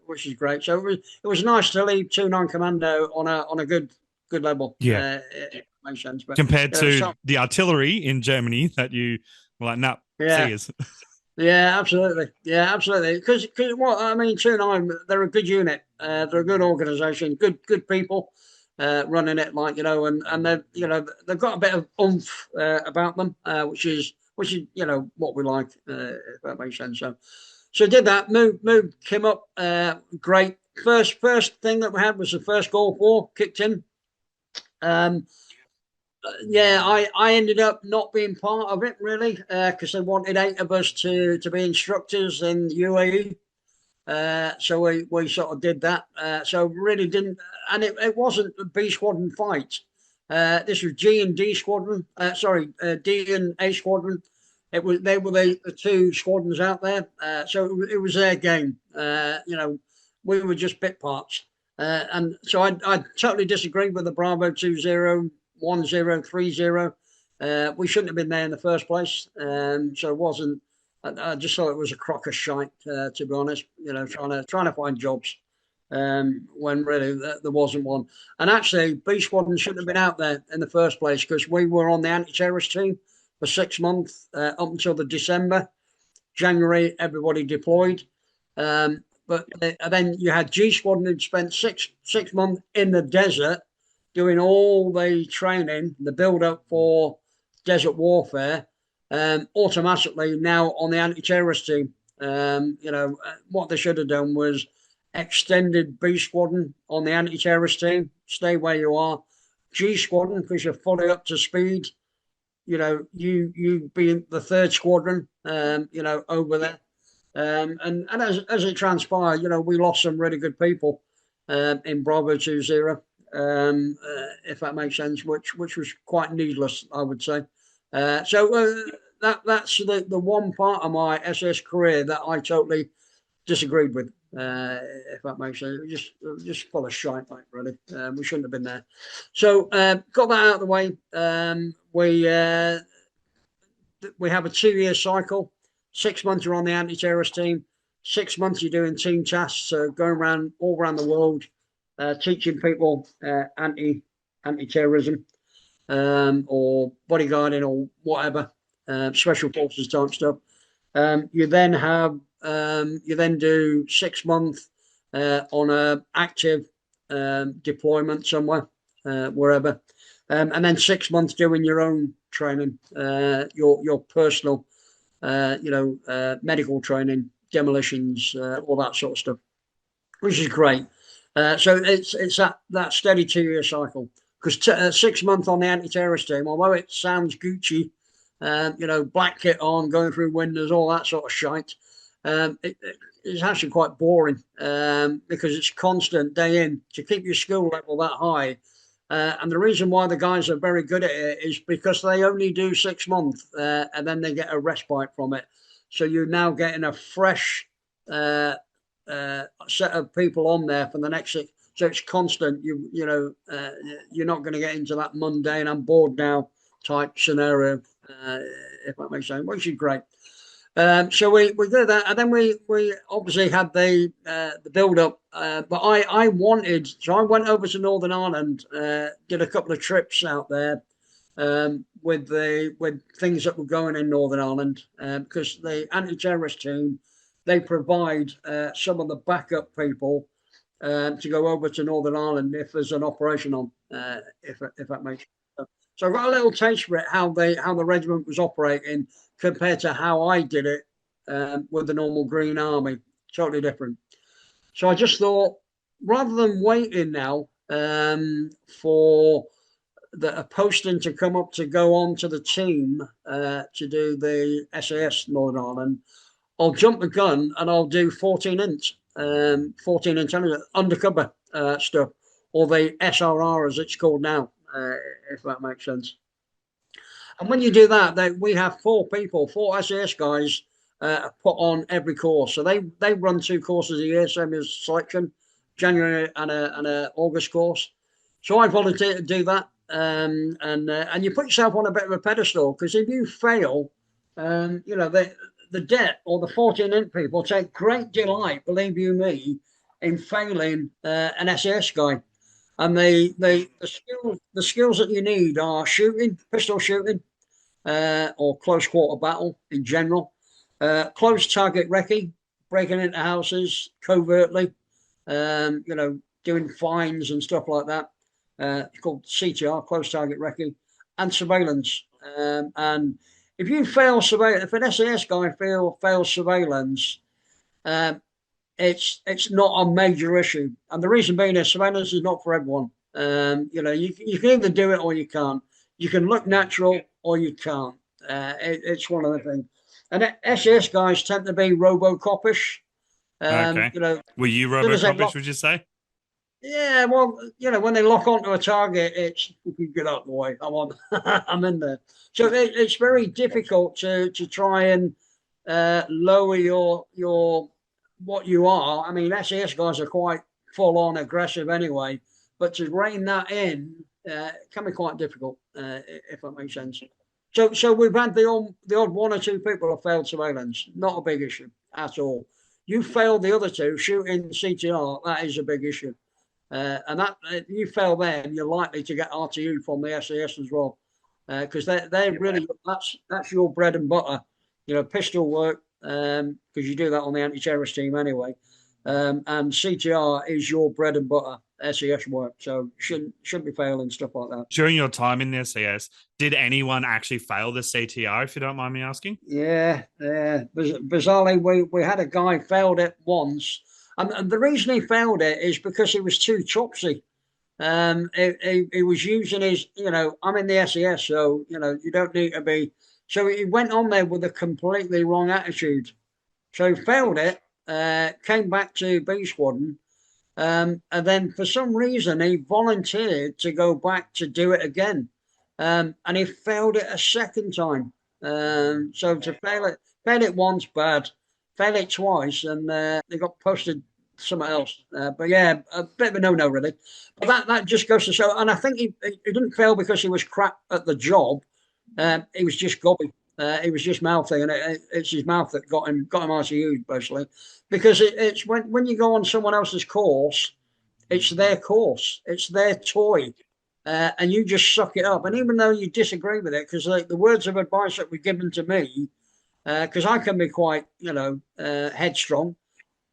which is great. So it was nice to leave 29 Commando on a good level. Yeah. It makes sense. But, compared to the artillery in Germany that you were like, nah, see us. Yeah, absolutely. Yeah, absolutely. Because 29, they're a good unit. They're a good organisation, good people running it, and they've got a bit of oomph about them, which is what we like, if that makes sense. So did that, moved Kim up, great. First thing that we had was the first Gulf War kicked in. I ended up not being part of it really, because they wanted 8 of us to be instructors in UAE. So we sort of did that. So really didn't, and it wasn't a B Squadron fight. This was G and D Squadron. D and A Squadron. They were the 2 squadrons out there. So it was their game. We were just bit parts. And so I totally disagreed with the Bravo 201030. We shouldn't have been there in the first place. So it wasn't. I just thought it was a crock of shite, to be honest. Trying to find jobs when really there wasn't one. And actually, B Squadron shouldn't have been out there in the first place, because we were on the anti-terrorist team for 6 months up until the December. January, everybody deployed. But then you had G Squadron who'd spent six months in the desert doing all the training, the build-up for desert warfare, automatically now on the anti-terrorist team. What they should have done was extended B Squadron on the anti-terrorist team, stay where you are. G Squadron, because you're fully up to speed, you being the 3rd Squadron, over there. And as it transpired, we lost some really good people in Bravo 20, if that makes sense, which was quite needless, I would say. That's the one part of my SS career that I totally disagreed with. if that makes sense. Just full of shite, mate, really. We shouldn't have been there. So got that out of the way. We have a 2-year cycle. 6 months you're on the anti-terrorist team. 6 months you're doing team tasks, so going around all around the world, teaching people anti-terrorism or bodyguarding or whatever, special forces type stuff. You then do 6 months on a active deployment somewhere, wherever, and then 6 months doing your own training, your personal, medical training, demolitions, all that sort of stuff, which is great. So it's that steady 2-year cycle. Because 6 months on the anti-terrorist team, although it sounds Gucci, black kit on, going through windows, all that sort of shite, it's actually quite boring because it's constant day in to keep your skill level that high. And the reason why the guys are very good at it is because they only do 6 months and then they get a respite from it. So you're now getting a fresh set of people on there for the next 6. So it's constant. You're not going to get into that mundane, I'm bored now type scenario, if that makes sense, which is great. So we did that, and then we obviously had the build up. But I wanted, so I went over to Northern Ireland, did a couple of trips out there with things that were going in Northern Ireland, because the anti-terrorist team, they provide some of the backup people to go over to Northern Ireland if there's an operation on, if that makes sense. So I got a little taste for it, how the regiment was operating compared to how I did it with the normal Green Army. Totally different. So I just thought, rather than waiting now for a posting to come up to go on to the team to do the SAS Northern Ireland, I'll jump the gun and I'll do 14-inch, 14-inch undercover stuff, or the SRR as it's called now, if that makes sense. And when you do that, we have 4 SAS guys put on every course. So they run 2 courses a year, same as selection, January and a August course. So I volunteer to do that, and you put yourself on a bit of a pedestal, because if you fail, the debt or the 14-inch people take great delight, believe you me, in failing an SAS guy. And the skills that you need are shooting, pistol shooting, or close quarter battle in general, close target recce, breaking into houses covertly, doing fines and stuff like that. It's called CTR, close target recce, and surveillance. And if you fail surveillance, if an SAS guy fails surveillance, it's not a major issue. And the reason being is surveillance is not for everyone. You can either do it or you can't. You can look natural or you can't. It's one of the things. And SAS guys tend to be Robocop-ish. Okay. Were you Robocop-ish, would you say? Yeah, well, when they lock onto a target, it's, you can get out of the way. I'm in there. So it's very difficult to try and lower your what you are. I mean, SAS guys are quite full on aggressive anyway, but to rein that in can be quite difficult, if that makes sense. So we've had the odd 1 or 2 people have failed surveillance. Not a big issue at all. You failed the other 2, shooting CTR, that is a big issue. And that you fail them, you're likely to get RTU from the SAS as well, because they're really, that's your bread and butter, pistol work, because you do that on the anti-terrorist team anyway, and CTR is your bread and butter SAS work, so shouldn't be failing stuff like that. During your time in the SAS, did anyone actually fail the CTR, if you don't mind me asking? Yeah. Bizarrely, we had a guy failed it once. And the reason he failed it is because he was too chopsy. He was using his, I'm in the SAS, so, you don't need to be. So he went on there with a completely wrong attitude. So he failed it, came back to B Squadron, and then for some reason he volunteered to go back to do it again. And he failed it a second time. So to fail it once, bad. Fail it twice, and they got posted something else. But yeah, a bit of a no-no, really. But that just goes to show. And I think he didn't fail because he was crap at the job. He was just gobby. He was just mouthy, and it's his mouth that got him ICU basically. Because it's when you go on someone else's course, it's their course, it's their toy. And you just suck it up. And even though you disagree with it, because the words of advice that were given to me, because I can be quite, headstrong.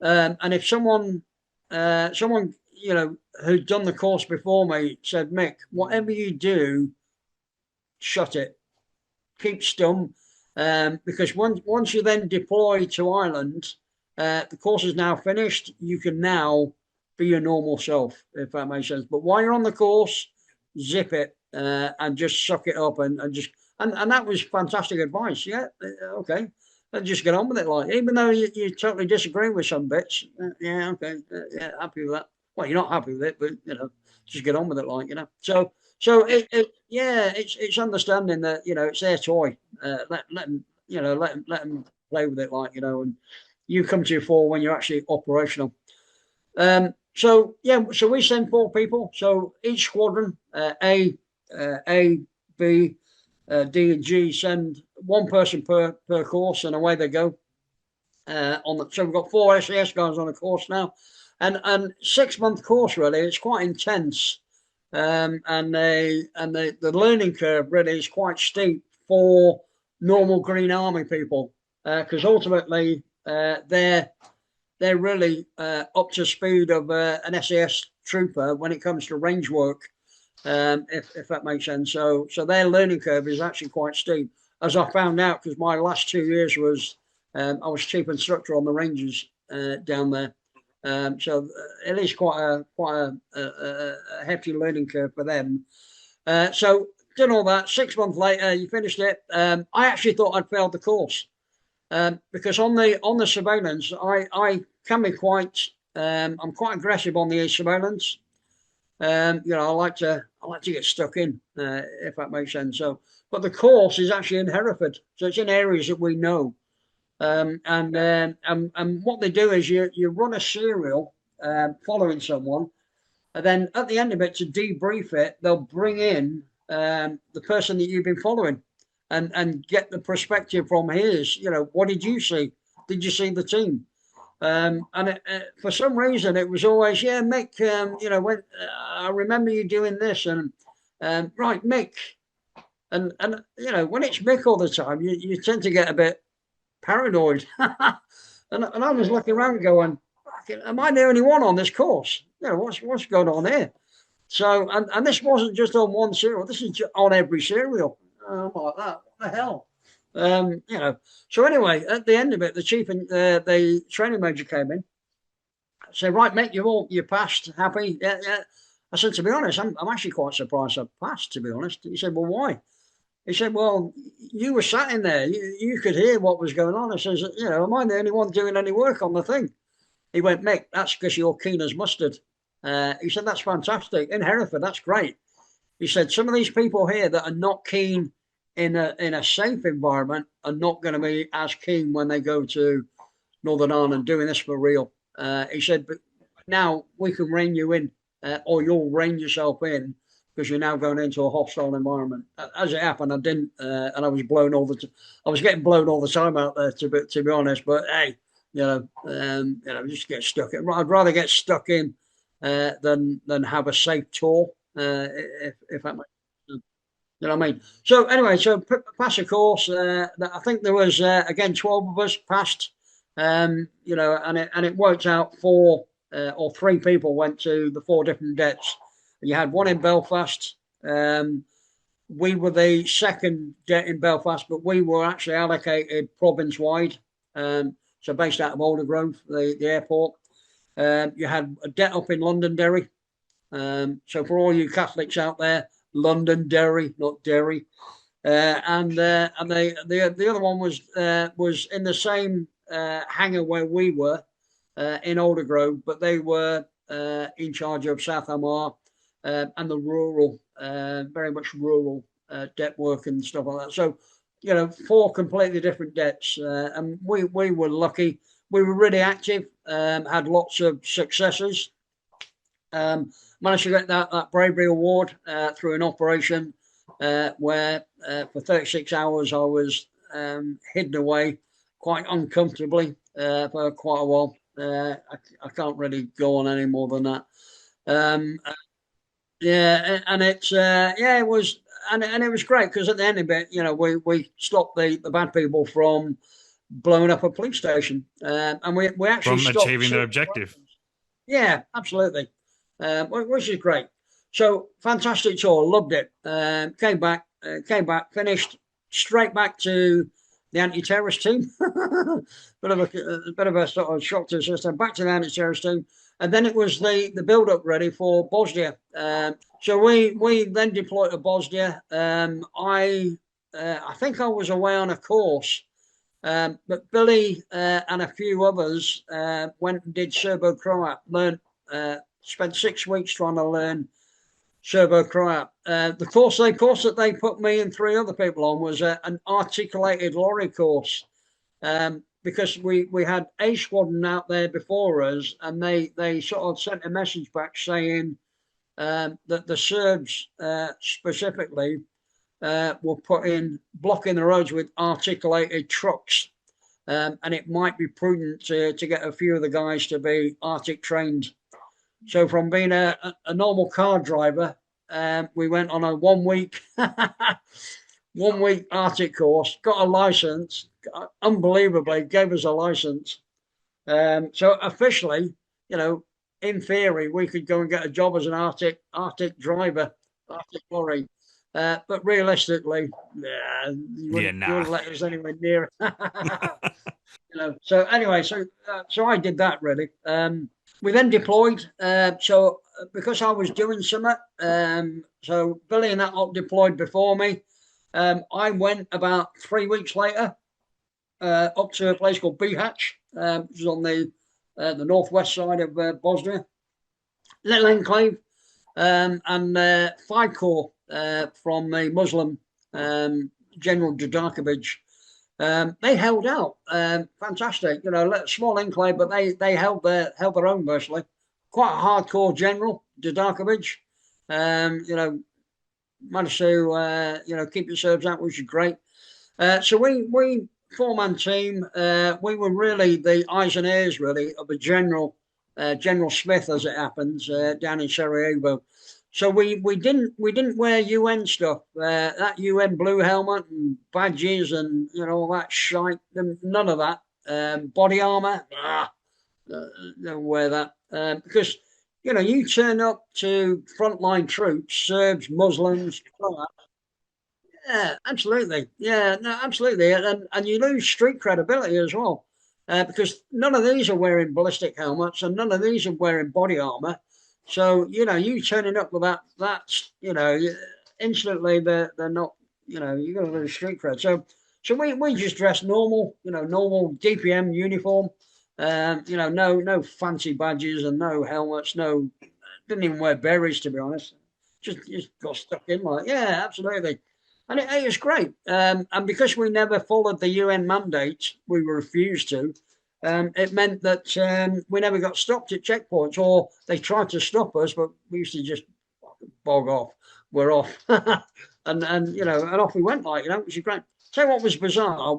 And if someone, who'd done the course before me said, Mick, whatever you do, shut it, keep stum, because once you then deploy to Ireland, the course is now finished. You can now be your normal self, if that makes sense. But while you're on the course, zip it and just suck it up and that was fantastic advice. Yeah, okay. And just get on with it, like, even though you totally disagree with some bits. Yeah, okay, yeah, happy with that. Well, you're not happy with it, but just get on with it, like, So it's understanding that it's their toy. Let them let them play with it, like, and you come to your fore when you're actually operational. So we send 4 people. So each squadron, A, B, D, and G, send 1 person per course, and away they go. So we've got 4 SAS guys on a course now, and 6-month course, really. It's quite intense, and the learning curve really is quite steep for normal Green Army people, because ultimately they're really up to speed of an SAS trooper when it comes to range work, if that makes sense. So their learning curve is actually quite steep, as I found out, because my last 2 years was I was chief instructor on the Rangers down there. So it is quite a hefty learning curve for them. So did all that. 6 months later, you finished it. I actually thought I'd failed the course. Because on the surveillance, I can be quite I'm quite aggressive on the surveillance. I like to get stuck in, if that makes sense. So, but the course is actually in Hereford, so it's in areas that we know. And what they do is you run a serial following someone, and then at the end of it, to debrief it, they'll bring in the person that you've been following, and get the perspective from his. What did you see? Did you see the team? And for some reason, it was always, yeah, Mick. When I remember you doing this, and right, Mick, and when it's Mick all the time, you tend to get a bit paranoid. and I was looking around, going, am I the only one on this course? What's going on here? So, and this wasn't just on one serial. This is on every serial. Like that. What the hell? So anyway, at the end of it, the chief and the training major came in. Said, right, mate, you passed. Happy? Yeah, yeah. I said, to be honest, I'm actually quite surprised I passed, to be honest. He said, well, why? He said, well, you were sat in there. You could hear what was going on. I says, am I the only one doing any work on the thing? He went, Mick, that's because you're keen as mustard. He said, that's fantastic. In Hereford, that's great. He said, some of these people here that are not keen in a safe environment are not going to be as keen when they go to Northern Ireland doing this for real. He said, but now we can rein you in, or you'll rein yourself in, because you're now going into a hostile environment. As it happened, I didn't, and I was blown I was getting blown all the time out there, to be honest. But hey, just get stuck in. I'd rather get stuck in than have a safe tour, if that makes sense. You know what I mean? So anyway, pass a course. I think there was again 12 of us passed. And it worked out 4 or 3 people went to the 4 different debts. You had one in Belfast. We were the second debt in Belfast, but we were actually allocated province wide. So based out of Aldergrove, the airport. You had a debt up in Londonderry. So for all you Catholics out there, Londonderry, not Derry. And the other one was in the same hangar where we were in Aldergrove, but they were in charge of South Armagh and the rural, very much rural debt work and stuff like that. So, 4 completely different debts, and we were lucky. we were really active, had lots of successes. Managed to get that bravery award through an operation where for 36 hours I was hidden away quite uncomfortably for quite a while. I can't really go on any more than that. Yeah, and it's it was, and it was great because at the end of it, we stopped the bad people from blowing up a police station, and we actually from stopped achieving their objective. Yeah, absolutely, which is great. So fantastic tour, loved it. Came back, finished straight back to the anti-terrorist team. bit of a sort of shock to the system. Back to the anti-terrorist team, and then it was the build-up ready for Bosnia. So we then deployed to Bosnia. I think I was away on a course, but Billy and a few others went and did Serbo-Croat. Spent 6 weeks trying to learn Serbo-Croat. The course that they put me and 3 other people on was an articulated lorry course, because we had A Squadron out there before us, and they sort of sent a message back saying that the Serbs specifically were blocking the roads with articulated trucks, and it might be prudent to get a few of the guys to be Arctic trained. So from being a normal car driver, we went on a 1 week 1 week Arctic course, got a license, unbelievably gave us a license. So officially, in theory, we could go and get a job as an Arctic driver, Arctic lorry. But realistically, you wouldn't let us anywhere near it. So anyway, so I did that really. We then deployed. So because I was doing something, so Billy and that lot deployed before me. I went about 3 weeks later up to a place called Bihać, which is on the northwest side of Bosnia. Little enclave, and 5 Corps from the Muslim General Dudakovic. They held out, fantastic. Small enclave, but they held their own mostly. Quite a hardcore general, Dudakovic. Managed to keep the Serbs out, which is great. So we 4-man team. We were really the eyes and ears really of a General Smith, as it happens, down in Sarajevo. So we didn't wear UN stuff, that UN blue helmet and badges and all that shite. None of that. Body armor, don't wear that, because you turn up to frontline troops, Serbs, Muslims. Yeah, absolutely. Yeah, no, absolutely, and you lose street credibility as well, because none of these are wearing ballistic helmets and none of these are wearing body armor. So you turning up with that's instantly they're not, you're going to lose street cred. So we just dressed normal, normal DPM uniform, no fancy badges and no helmets, didn't even wear berets, to be honest. Just got stuck in like, yeah, absolutely. And it was great. And because we never followed the UN mandate, we were refused to. It meant that we never got stopped at checkpoints, or they tried to stop us, but we used to just bog off. We're off, and off we went, which is great. Tell you what was bizarre.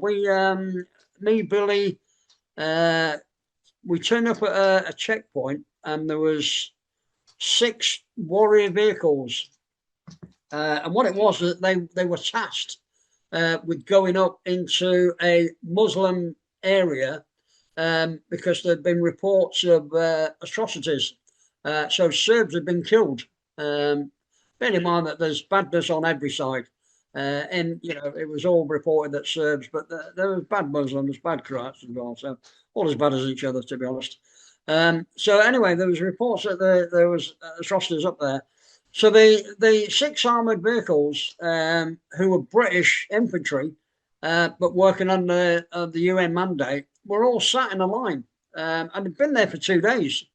Me, Billy, we turned up at a checkpoint, and there was 6 warrior vehicles, and what it was that they were tasked with going up into a Muslim area. Because there had been reports of atrocities. So Serbs had been killed. Bear in mind that there's badness on every side. And, it was all reported that Serbs, but there was bad Muslims, bad Croats as well. So all as bad as each other, to be honest. So anyway, there was reports that there was atrocities up there. So the 6 armoured vehicles, who were British infantry, but working under the UN mandate, were all sat in a line, and they'd been there for 2 days,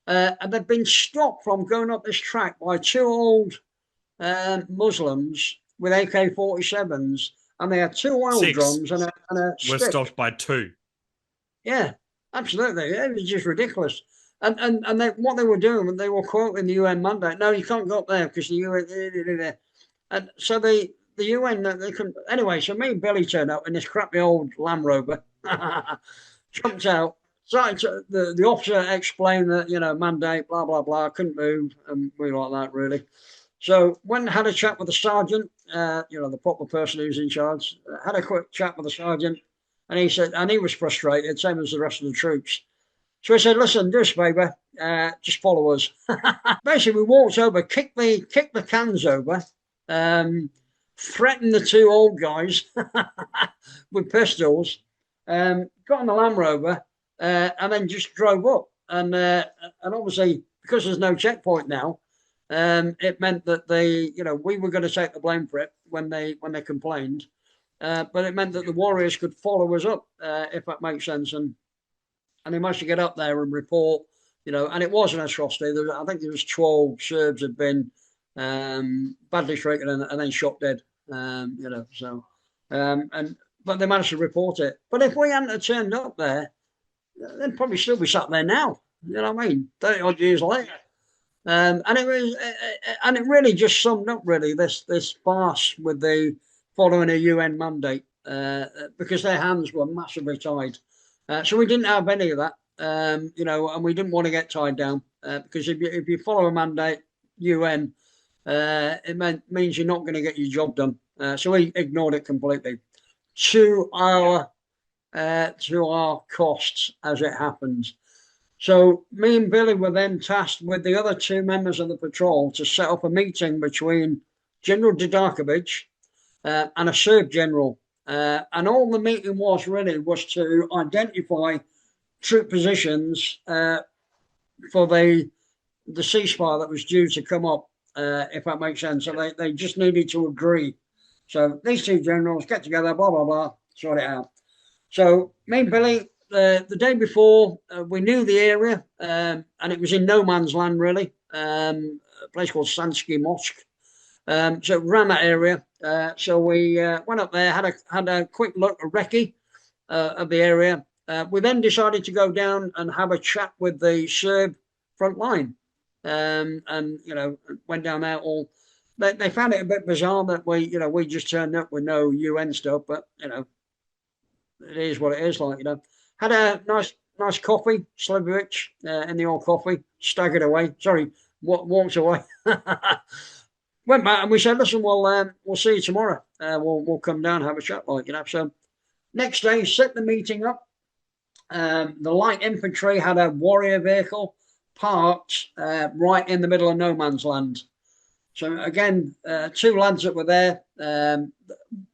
and they'd been stopped from going up this track by 2 old Muslims with AK-47s, and they had 2 oil drums and a We're stick. stopped by 2. Yeah, Absolutely, yeah, it was just ridiculous. And what they were doing, they were quoting the UN mandate. No, you can't go up there because the UN. And so the UN they couldn't. Anyway, so me and Billy turned up in this crappy old Land Rover, jumped out. The officer explained that mandate, blah blah blah, couldn't move, and we like that really. So went and had a chat with the sergeant, the proper person who's in charge. Had a quick chat with the sergeant, and he said, and he was frustrated, same as the rest of the troops. So he said, "Listen, do us a favour, just follow us." Basically, we walked over, kicked the cans over, threatened the two old guys with pistols, got on the Land Rover, and then just drove up. And obviously, because there's no checkpoint now, it meant that we were going to take the blame for it when they complained, but it meant that the warriors could follow us up, if that makes sense, and they managed to get up there and report, and it was an atrocity. I think there was 12 Serbs had been badly treated and then shot dead, so but they managed to report it. But if we hadn't turned up there, they'd probably still be sat there now. You know what I mean? 30 odd years later. And it really just summed up really this farce with the following a UN mandate, because their hands were massively tied. So we didn't have any of that, and we didn't want to get tied down, because if you follow a mandate UN, it means you're not going to get your job done. So we ignored it completely, to our costs, as it happens. So me and Billy were then tasked with the other two members of the patrol to set up a meeting between General Didakovic and a Serb general. And all the meeting was to identify troop positions for the ceasefire that was due to come up, if that makes sense. So they just needed to agree. So these two generals get together, blah, blah, blah, sort it out. So me and Billy, the day before, we knew the area, and it was in no man's land, really, a place called Sansky Mosque. So around that area. So we went up there, had a quick look, a recce of the area. We then decided to go down and have a chat with the Serb front line, and went down there. They found it a bit bizarre that we just turned up with no UN stuff, but it is what it is, Had a nice coffee, Slivovic, in the old coffee, staggered away. Sorry, walked away. Went back and we said, "Listen, we'll see you tomorrow. We'll come down and have a chat, So next day, set the meeting up. The light infantry had a warrior vehicle parked right in the middle of no man's land. So again, two lads that were there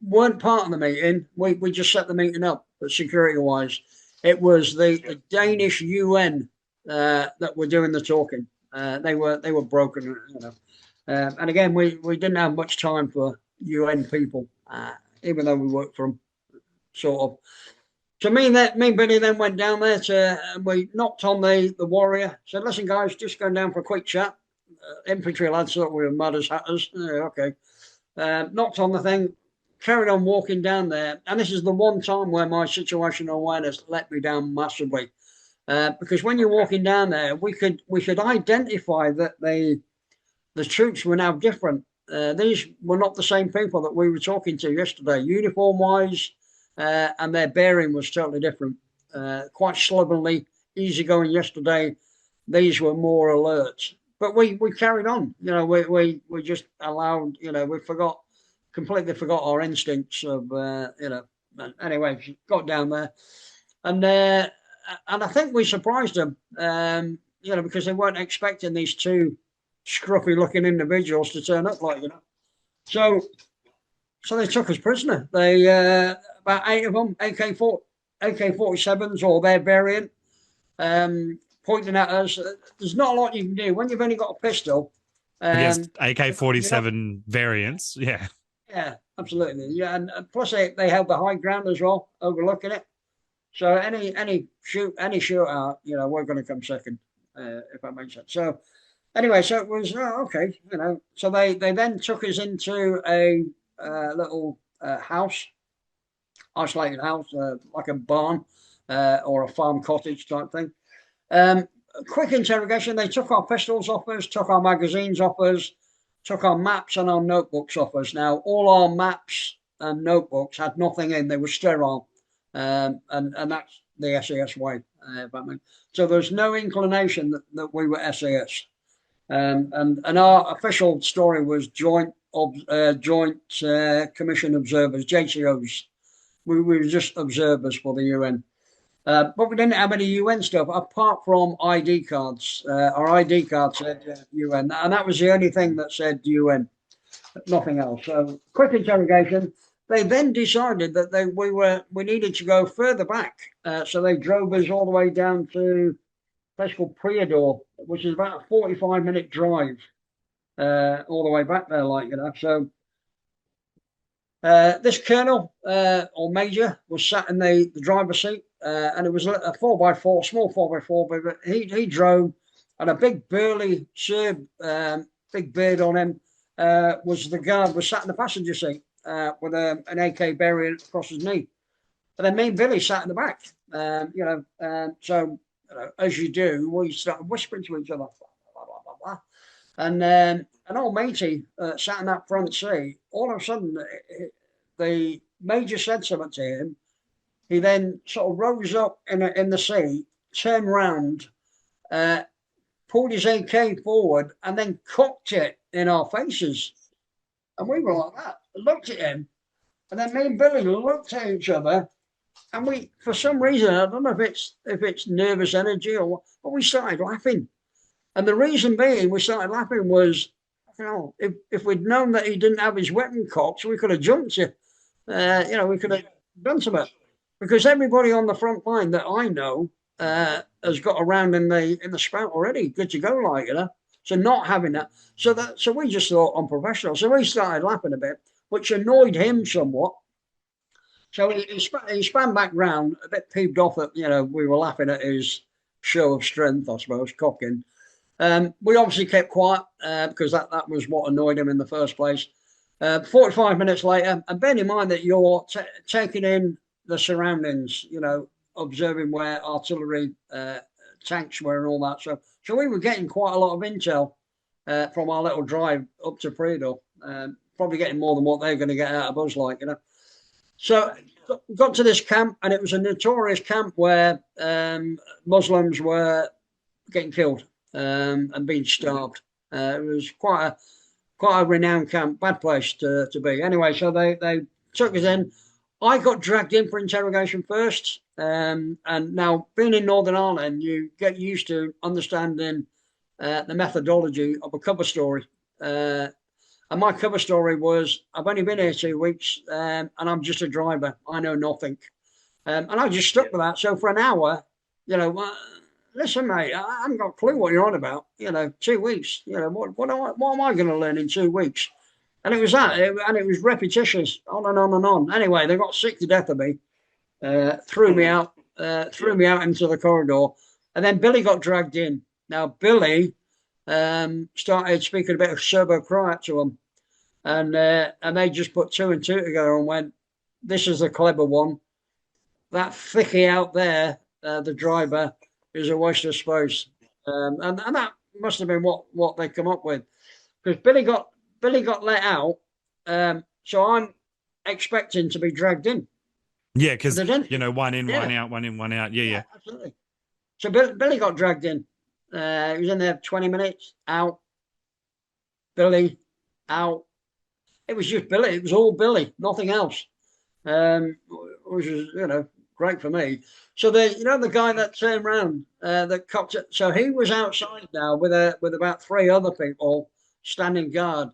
weren't part of the meeting. We just set the meeting up, but security-wise, it was the Danish UN that were doing the talking. They were broken, and again, we didn't have much time for UN people, even though we worked for them, sort of. So me and Billy then went down there and we knocked on the warrior. Said, "Listen, guys, just going down for a quick chat." Infantry lads thought we were mad as hatters. Okay. Knocked on the thing, carried on walking down there. And this is the one time where my situational awareness let me down massively. Because when you're walking down there, we could identify that the troops were now different. These were not the same people that we were talking to yesterday, uniform-wise, and their bearing was totally different. Quite slovenly, easygoing yesterday. These were more alert. But we carried on, we just allowed, we completely forgot our instincts of, anyway, got down there. And I think we surprised them, because they weren't expecting these two scruffy looking individuals to turn up So they took us prisoner. They, about 8 of them, AK-47s or their variant, pointing at us. There's not a lot you can do when you've only got a pistol. Against AK-47 variants, yeah. Yeah, absolutely. Yeah, and plus they held the high ground as well, overlooking it. So any shootout, we're going to come second, if that makes sense. So anyway, so it was okay, So they then took us into a little house, isolated house, like a barn. or a farm cottage type thing. Quick interrogation. They took our pistols off us, took our magazines off us, took our maps and our notebooks off us. Now, all our maps and notebooks had nothing in; they were sterile, and that's the SAS way. So there's no inclination that we were SAS. And our official story was joint commission observers, JCOs. We were just observers for the UN. But we didn't have any UN stuff apart from ID cards. Our ID card said UN, and that was the only thing that said UN, nothing else. So quick interrogation. They then decided that we needed to go further back. So they drove us all the way down to a place called Priador, which is about a 45-minute drive all the way back there, So this colonel or major was sat in the driver's seat, and it was a 4x4, small 4x4, but he drove, and a big burly Serb, big beard on him, was sat in the passenger seat with an AK bearing across his knee. And then me and Billy sat in the back, so as you do, we started whispering to each other, blah, blah, blah, blah. And an old matey sat in that front seat. All of a sudden, the major said something to him. He then sort of rose up in the seat, turned round, pulled his AK forward, and then cocked it in our faces. And we were like that, looked at him, and then me and Billy looked at each other, and we, for some reason, I don't know if it's nervous energy or what, but we started laughing. And the reason being we started laughing was, if we'd known that he didn't have his weapon cocked, we could have jumped you. We could have done something. Because everybody on the front line that I know has got around in the spout already, good to go, So not having that, so we just thought unprofessional. So we started laughing a bit, which annoyed him somewhat. So he span back round, a bit peeved off that we were laughing at his show of strength, I suppose, cocking. We obviously kept quiet because that was what annoyed him in the first place. 45 minutes later, and bear in mind that you're taking in the surroundings, observing where artillery tanks were and all that. So we were getting quite a lot of intel from our little drive up to Priador, probably getting more than what they're going to get out of us, So got to this camp, and it was a notorious camp where Muslims were getting killed and being starved. It was quite a renowned camp, bad place to be. Anyway, so they took us in. I got dragged in for interrogation first, and now being in Northern Ireland, you get used to understanding the methodology of a cover story. And my cover story was, I've only been here 2 weeks, and I'm just a driver. I know nothing. And I just stuck with that. So for an hour, listen, mate, I haven't got a clue what you're on about. 2 weeks. What am I going to learn in 2 weeks? And it was that, and it was repetitious, on and on and on. Anyway, they got sick to death of me, threw me out into the corridor, and then Billy got dragged in. Now Billy started speaking a bit of Serbo-Croat to them, and they just put two and two together and went, "This is a clever one. That thickie out there, the driver, is a waste of space," and that must have been what they come up with, because Billy got let out, so I'm expecting to be dragged in. Yeah, because one in, one out, one in, one out. Yeah. Absolutely. So Billy got dragged in. He was in there 20 minutes, out. Billy, out. It was just Billy. It was all Billy, nothing else. Which was, great for me. So the guy that turned around, that cocked it. So he was outside now with about three other people standing guard,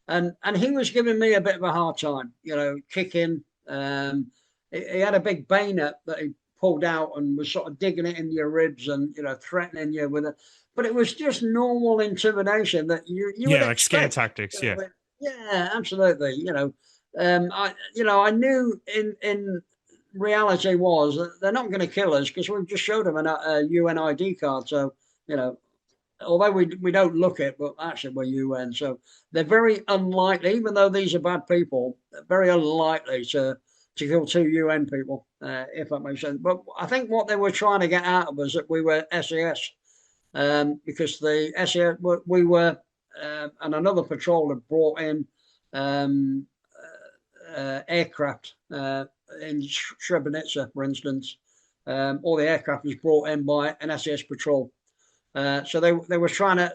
and he was giving me a bit of a hard time, kicking. He had a big bayonet that he pulled out and was sort of digging it into your ribs and threatening you with it. But it was just normal intimidation that you would like scare tactics. Yeah, absolutely. I knew in reality was that they're not going to kill us because we've just showed them a UN ID card. So although we don't look it, but actually we're UN, so they're very unlikely. Even though these are bad people, they're very unlikely to to kill 2 UN people, if that makes sense. But I think what they were trying to get out of us that we were SAS, because the SAS we were, and another patrol had brought in aircraft in Srebrenica, for instance. All the aircraft was brought in by an SAS patrol. So they were trying to.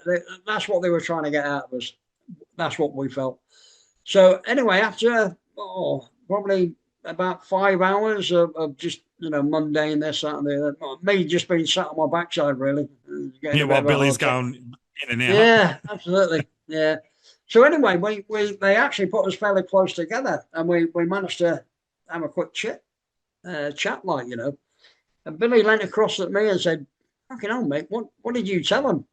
That's what they were trying to get out of us. That's what we felt. So anyway, after probably about 5 hours of just mundane this, that, and the other, me just being sat on my backside, really. Yeah, while Billy's going in and out. Yeah, absolutely. Yeah. So anyway, they actually put us fairly close together, and we managed to have a quick chat, like. And Billy leant across at me and said, "Fucking hell, mate, what did you tell him?" I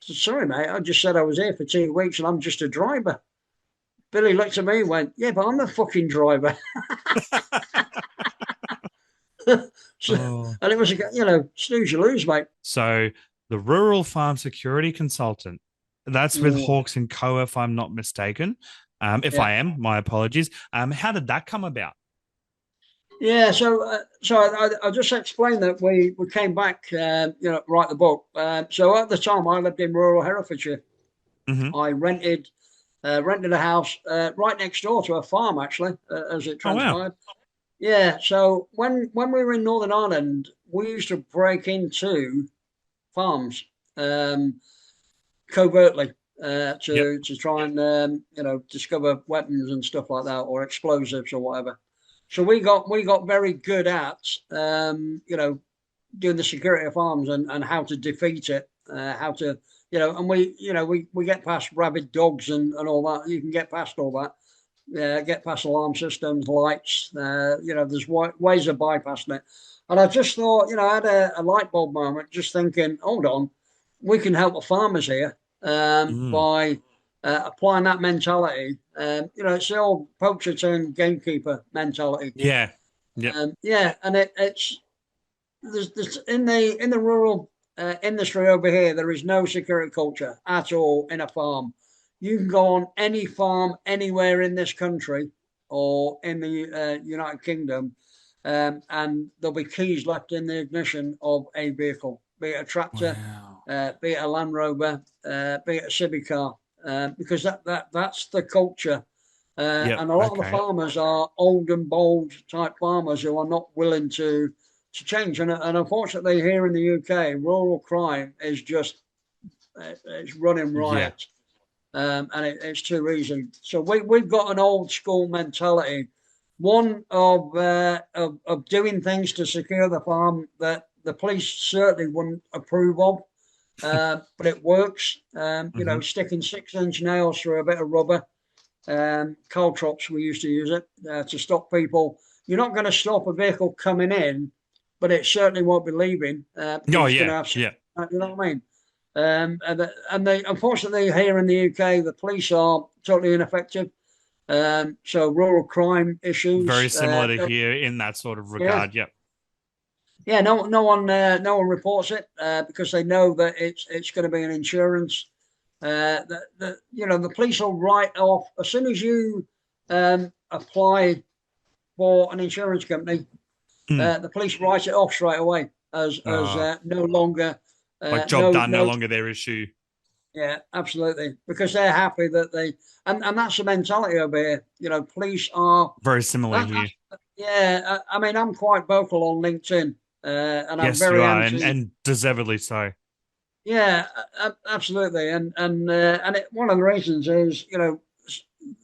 said, "Sorry, mate, I just said I was here for 2 weeks and I'm just a driver." Billy looked at me and went, "Yeah, but I'm the fucking driver." And it was, snooze you lose, mate. So the Rural Farm Security Consultant, that's with Hawkes and Co., if I'm not mistaken. If I am, my apologies. How did that come about? Yeah, so I just explained that we came back, write the book. So at the time, I lived in rural Herefordshire. Mm-hmm. I rented a house right next door to a farm, actually, as it transpired. Oh, wow. Yeah, so when we were in Northern Ireland, we used to break into farms covertly to try and discover weapons and stuff like that, or explosives or whatever. So we got very good at doing the security of farms and how to defeat it, how to and we get past rabid dogs and all that. You can get past all that, get past alarm systems, lights. There's ways of bypassing it. And I just thought, I had a light bulb moment, just thinking, hold on, we can help the farmers here by applying that mentality. It's the old poacher turned gamekeeper mentality. Yeah. Yeah. And it's there's in the rural industry over here, there is no security culture at all in a farm. You can go on any farm anywhere in this country or in the United Kingdom, and there'll be keys left in the ignition of a vehicle, be it a tractor, be it a Land Rover, be it a Civic car. Because that's the culture, and a lot of the farmers are old and bold type farmers who are not willing to change. And unfortunately, here in the UK, rural crime is just it's running riot, and it's too easy. So we've got an old school mentality, one of doing things to secure the farm that the police certainly wouldn't approve of. But it works. Sticking 6-inch nails through a bit of rubber. Caltrops, we used to use it to stop people. You're not going to stop a vehicle coming in, but it certainly won't be leaving. You know what I mean? And they, unfortunately, here in the UK, the police are totally ineffective. So rural crime issues very similar to here in that sort of regard. Yeah, no one reports it because they know that it's going to be an insurance. The police will write off as soon as you apply for an insurance company. The police write it off straight away as no longer like job done, no longer their issue. Yeah, absolutely, because they're happy that they and that's the mentality over here. Police are very similar here. Yeah, I mean, I'm quite vocal on LinkedIn. And yes, I'm very and deservedly so. Yeah, absolutely, and one of the reasons is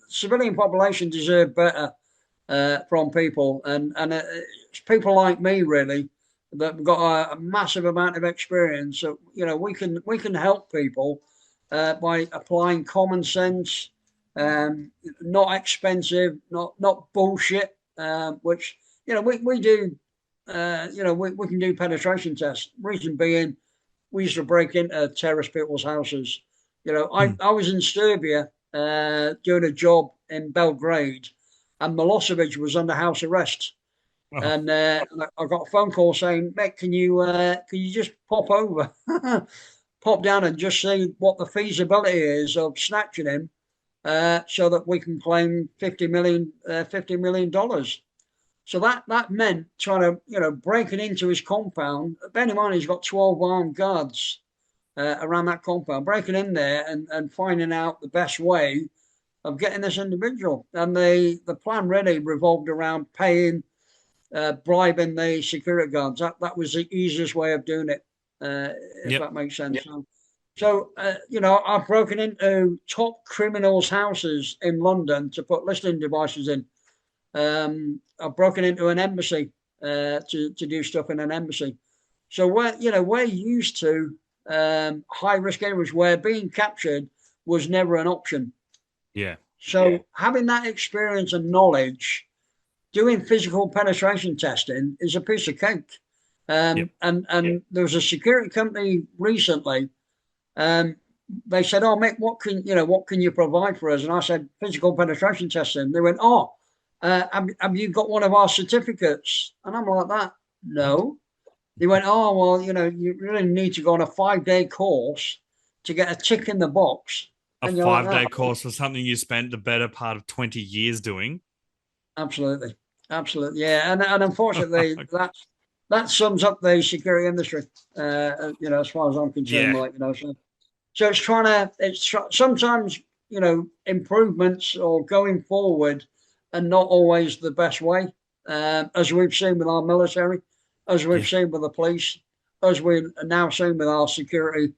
civilian population deserve better from people, and it's people like me really that have got a massive amount of experience. So we can help people by applying common sense, not expensive, not bullshit, which we do. We can do penetration tests. Reason being, we used to break into terrorist people's houses. I was in Serbia doing a job in Belgrade, and Milosevic was under house arrest. Oh. And I got a phone call saying, "Mick, can you just pop over, pop down and just see what the feasibility is of snatching him, so that we can claim $50 million." So that meant trying to, breaking into his compound. Bear in mind, he's got 12 armed guards around that compound, breaking in there and finding out the best way of getting this individual. And the plan really revolved around paying, bribing the security guards. That was the easiest way of doing it, if that makes sense. Yep. So, I've broken into top criminals' houses in London to put listening devices in. I've broken into an embassy to do stuff in an embassy. So we're used to high risk areas where being captured was never an option. Yeah. So having that experience and knowledge, doing physical penetration testing is a piece of cake. And there was a security company recently. They said, "Oh, Mick, what can you provide for us?" And I said, "Physical penetration testing." They went, "Oh, have you got one of our certificates?" And I'm like, "That no." They went, "Oh, well, you really need to go on a 5-day course to get a tick in the box." A 5-day course for something you spent the better part of 20 years doing. Absolutely, yeah. And unfortunately, that sums up the security industry. As far as I'm concerned, so it's sometimes improvements or going forward are not always the best way, as we've seen with our military, as we've seen with the police, as we're now seeing with our security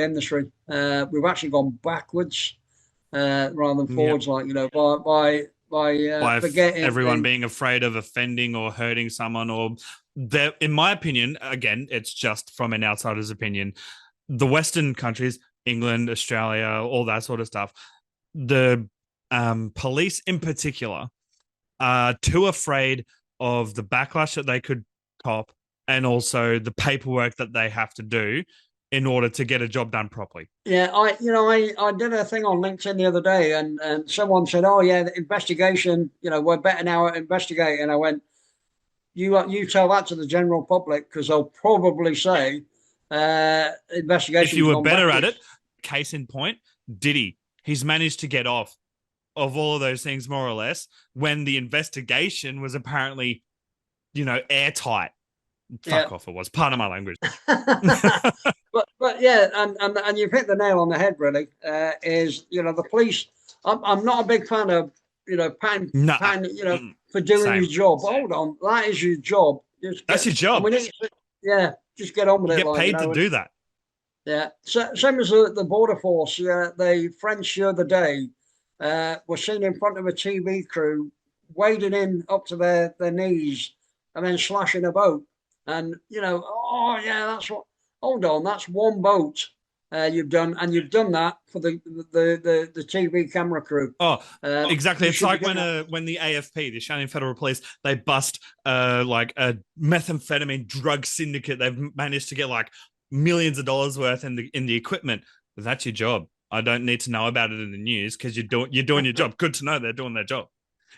industry. We've actually gone backwards rather than forwards, by forgetting everyone being afraid of offending or hurting someone, or in my opinion, again, it's just from an outsider's opinion, the Western countries, England, Australia, all that sort of stuff, the police in particular are too afraid of the backlash that they could cop and also the paperwork that they have to do in order to get a job done properly. Yeah, I did a thing on LinkedIn the other day, and someone said, "Oh yeah, the investigation, we're better now at investigating." I went, "You tell that to the general public, because they'll probably say investigation." If you were better at it, case in point, Diddy, he's managed to get off of all of those things more or less when the investigation was apparently, airtight. Fuck off! It was part of my language. but yeah, and you've hit the nail on the head. Really, is the police. I'm not a big fan of pan for doing your job. Hold on, that is your job. That's your job. Just get on with it. You get paid to do that. Yeah, so same as the border force. The French the other day were seen in front of a TV crew wading in up to their knees and then slashing a boat. And that's what. Hold on, that's one boat you've done, and you've done that for the TV camera crew. Oh, exactly. It's like when the AFP, the Australian Federal Police, they bust like a methamphetamine drug syndicate. They've managed to get like millions of dollars worth in the equipment. But that's your job. I don't need to know about it in the news because you're doing your job. Good to know they're doing their job.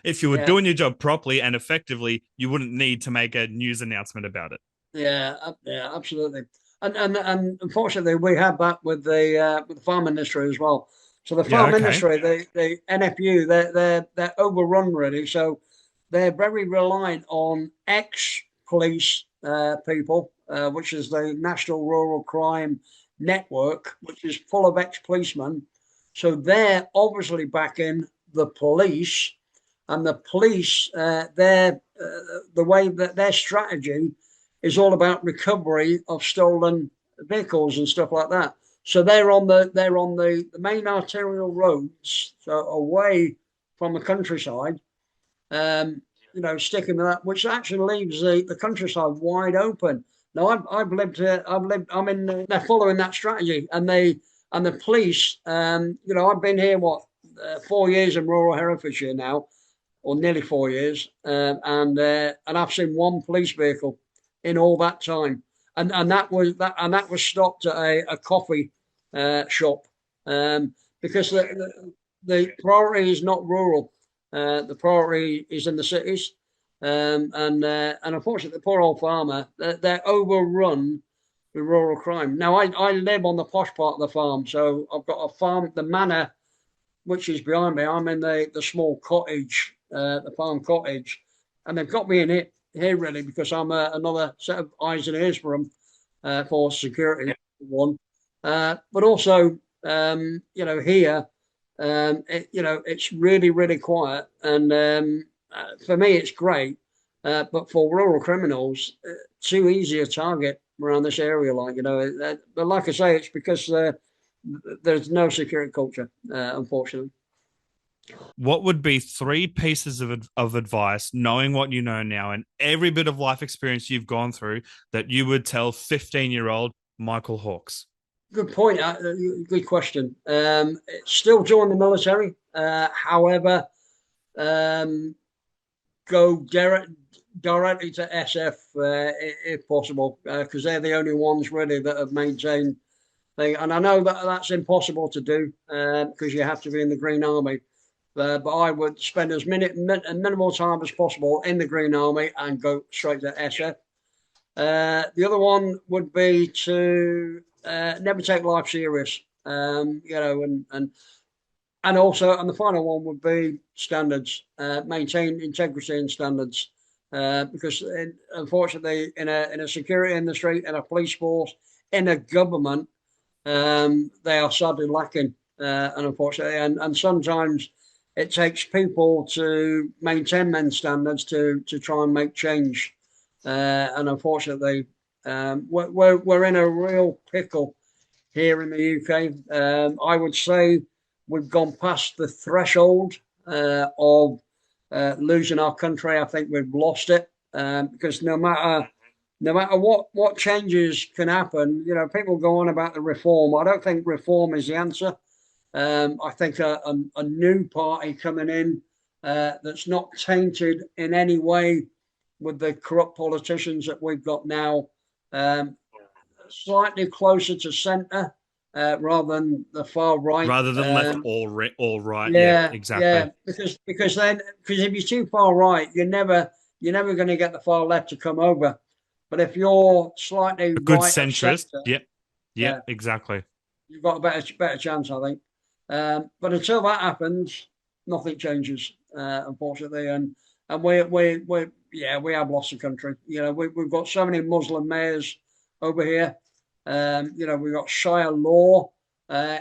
If you were doing your job properly and effectively, you wouldn't need to make a news announcement about it. Yeah, absolutely. And unfortunately, we have that with the farm industry as well. So the farm industry, the NFU, they're overrun really. So they're very reliant on ex-police people, which is the National Rural Crime Network, which is full of ex-policemen. So they're obviously backing the police. And the police, the way that their strategy is all about recovery of stolen vehicles and stuff like that. So they're on the main arterial roads, so away from the countryside, sticking with that, which actually leaves the countryside wide open. Now I've lived here. They're following that strategy, and the police. I've been here 4 years in rural Herefordshire now, or nearly 4 years, and I've seen one police vehicle in all that time, and that was stopped at a coffee shop, because the priority is not rural, the priority is in the cities, and unfortunately, the poor old farmer, they're overrun with rural crime. Now I live on the posh part of the farm, so I've got a farm, the manor, which is behind me. I'm in the small cottage, the farm cottage. and they've got me in it here really because I'm another set of eyes and ears for them for security one, but also here it's really really quiet, and for me it's great, but for rural criminals, too easy a target around this area. But like I say, it's because there's no security culture, unfortunately. What would be three pieces of advice, knowing what you know now and every bit of life experience you've gone through, that you would tell 15-year-old Michael Hawkes? Good point. Good question. Still join the military. However, go directly to SF if possible, because they're the only ones really that have maintained. And I know that that's impossible to do because you have to be in the Green Army. But I would spend as minimal time as possible in the Green Army and go straight to SF. The other one would be to never take life serious, and also, and the final one would be standards, maintain integrity and standards, because unfortunately, in a security industry, in a police force, in a government, they are sadly lacking, and unfortunately, and sometimes it takes people to maintain men's standards to try and make change, and unfortunately, we're in a real pickle here in the UK. I would say we've gone past the threshold of losing our country. I think we've lost it, because no matter what changes can happen, people go on about the reform. I don't think reform is the answer. I think a new party coming in that's not tainted in any way with the corrupt politicians that we've got now, slightly closer to centre rather than the far right. Rather than left or right. Yeah, exactly. Yeah, because if you're too far right, you're never going to get the far left to come over. But if you're slightly good right centrist, center, yeah, exactly. You've got a better chance, I think. But until that happens, nothing changes, unfortunately. And we have lost the country. We've got so many Muslim mayors over here. We've got Shia law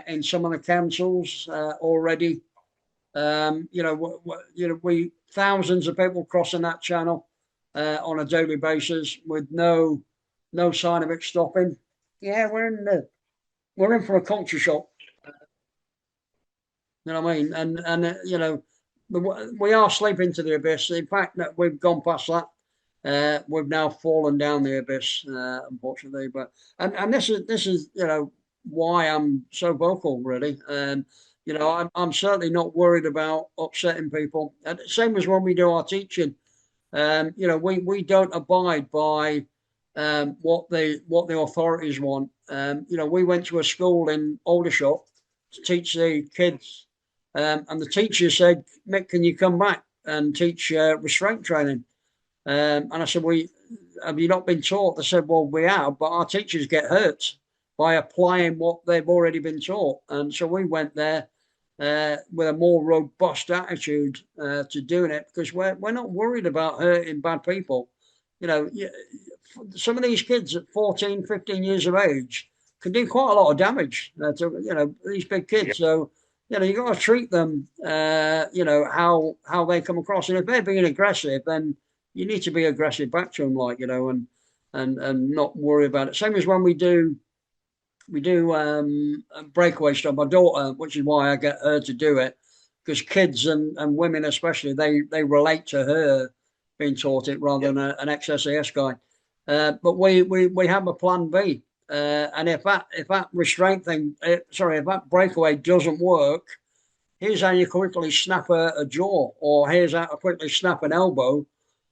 in some of the councils already. We thousands of people crossing that channel on a daily basis with no sign of it stopping. Yeah, we're in for a culture shock. You know what I mean? And we are sleeping to the abyss. In fact, that we've gone past that. We've now fallen down the abyss, unfortunately. But and this is why I'm so vocal, really. I'm certainly not worried about upsetting people. And same as when we do our teaching. We don't abide by what the authorities want. We went to a school in Aldershot to teach the kids, and the teacher said, "Mick, can you come back and teach restraint training?" And I said, "We have you not been taught?" They said, "Well, we have, but our teachers get hurt by applying what they've already been taught." And so we went there with a more robust attitude to doing it, because we're not worried about hurting bad people. Some of these kids at 14, 15 years of age can do quite a lot of damage to these big kids. So you got to treat them how they come across, and if they're being aggressive, then you need to be aggressive back to them, and not worry about it. Same as when we do breakaway stuff. My daughter, which is why I get her to do it, because kids and women especially, they relate to her being taught it rather than an ex-SAS guy. But we have a plan B, and if that restraint thing, if that breakaway doesn't work, here's how you quickly snap a jaw, or here's how to quickly snap an elbow,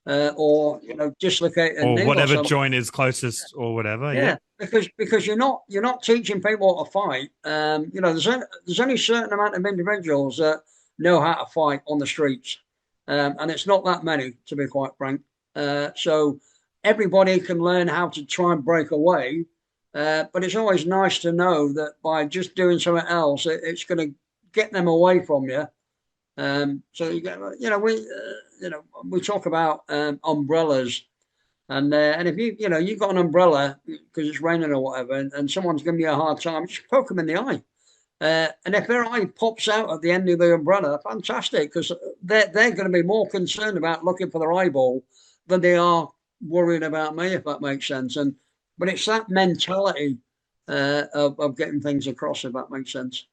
or dislocate a knee, or whatever joint is closest, or whatever. Yeah. Because you're not teaching people to fight. There's only a certain amount of individuals that know how to fight on the streets, and it's not that many, to be quite frank. So everybody can learn how to try and break away, but it's always nice to know that by just doing something else, it's going to get them away from you. So we talk about umbrellas, and if you've got an umbrella because it's raining or whatever, and someone's giving you a hard time, just poke them in the eye. And if their eye pops out at the end of the umbrella, fantastic, because they're going to be more concerned about looking for their eyeball than they are worrying about me, if that makes sense. But it's that mentality of getting things across, if that makes sense.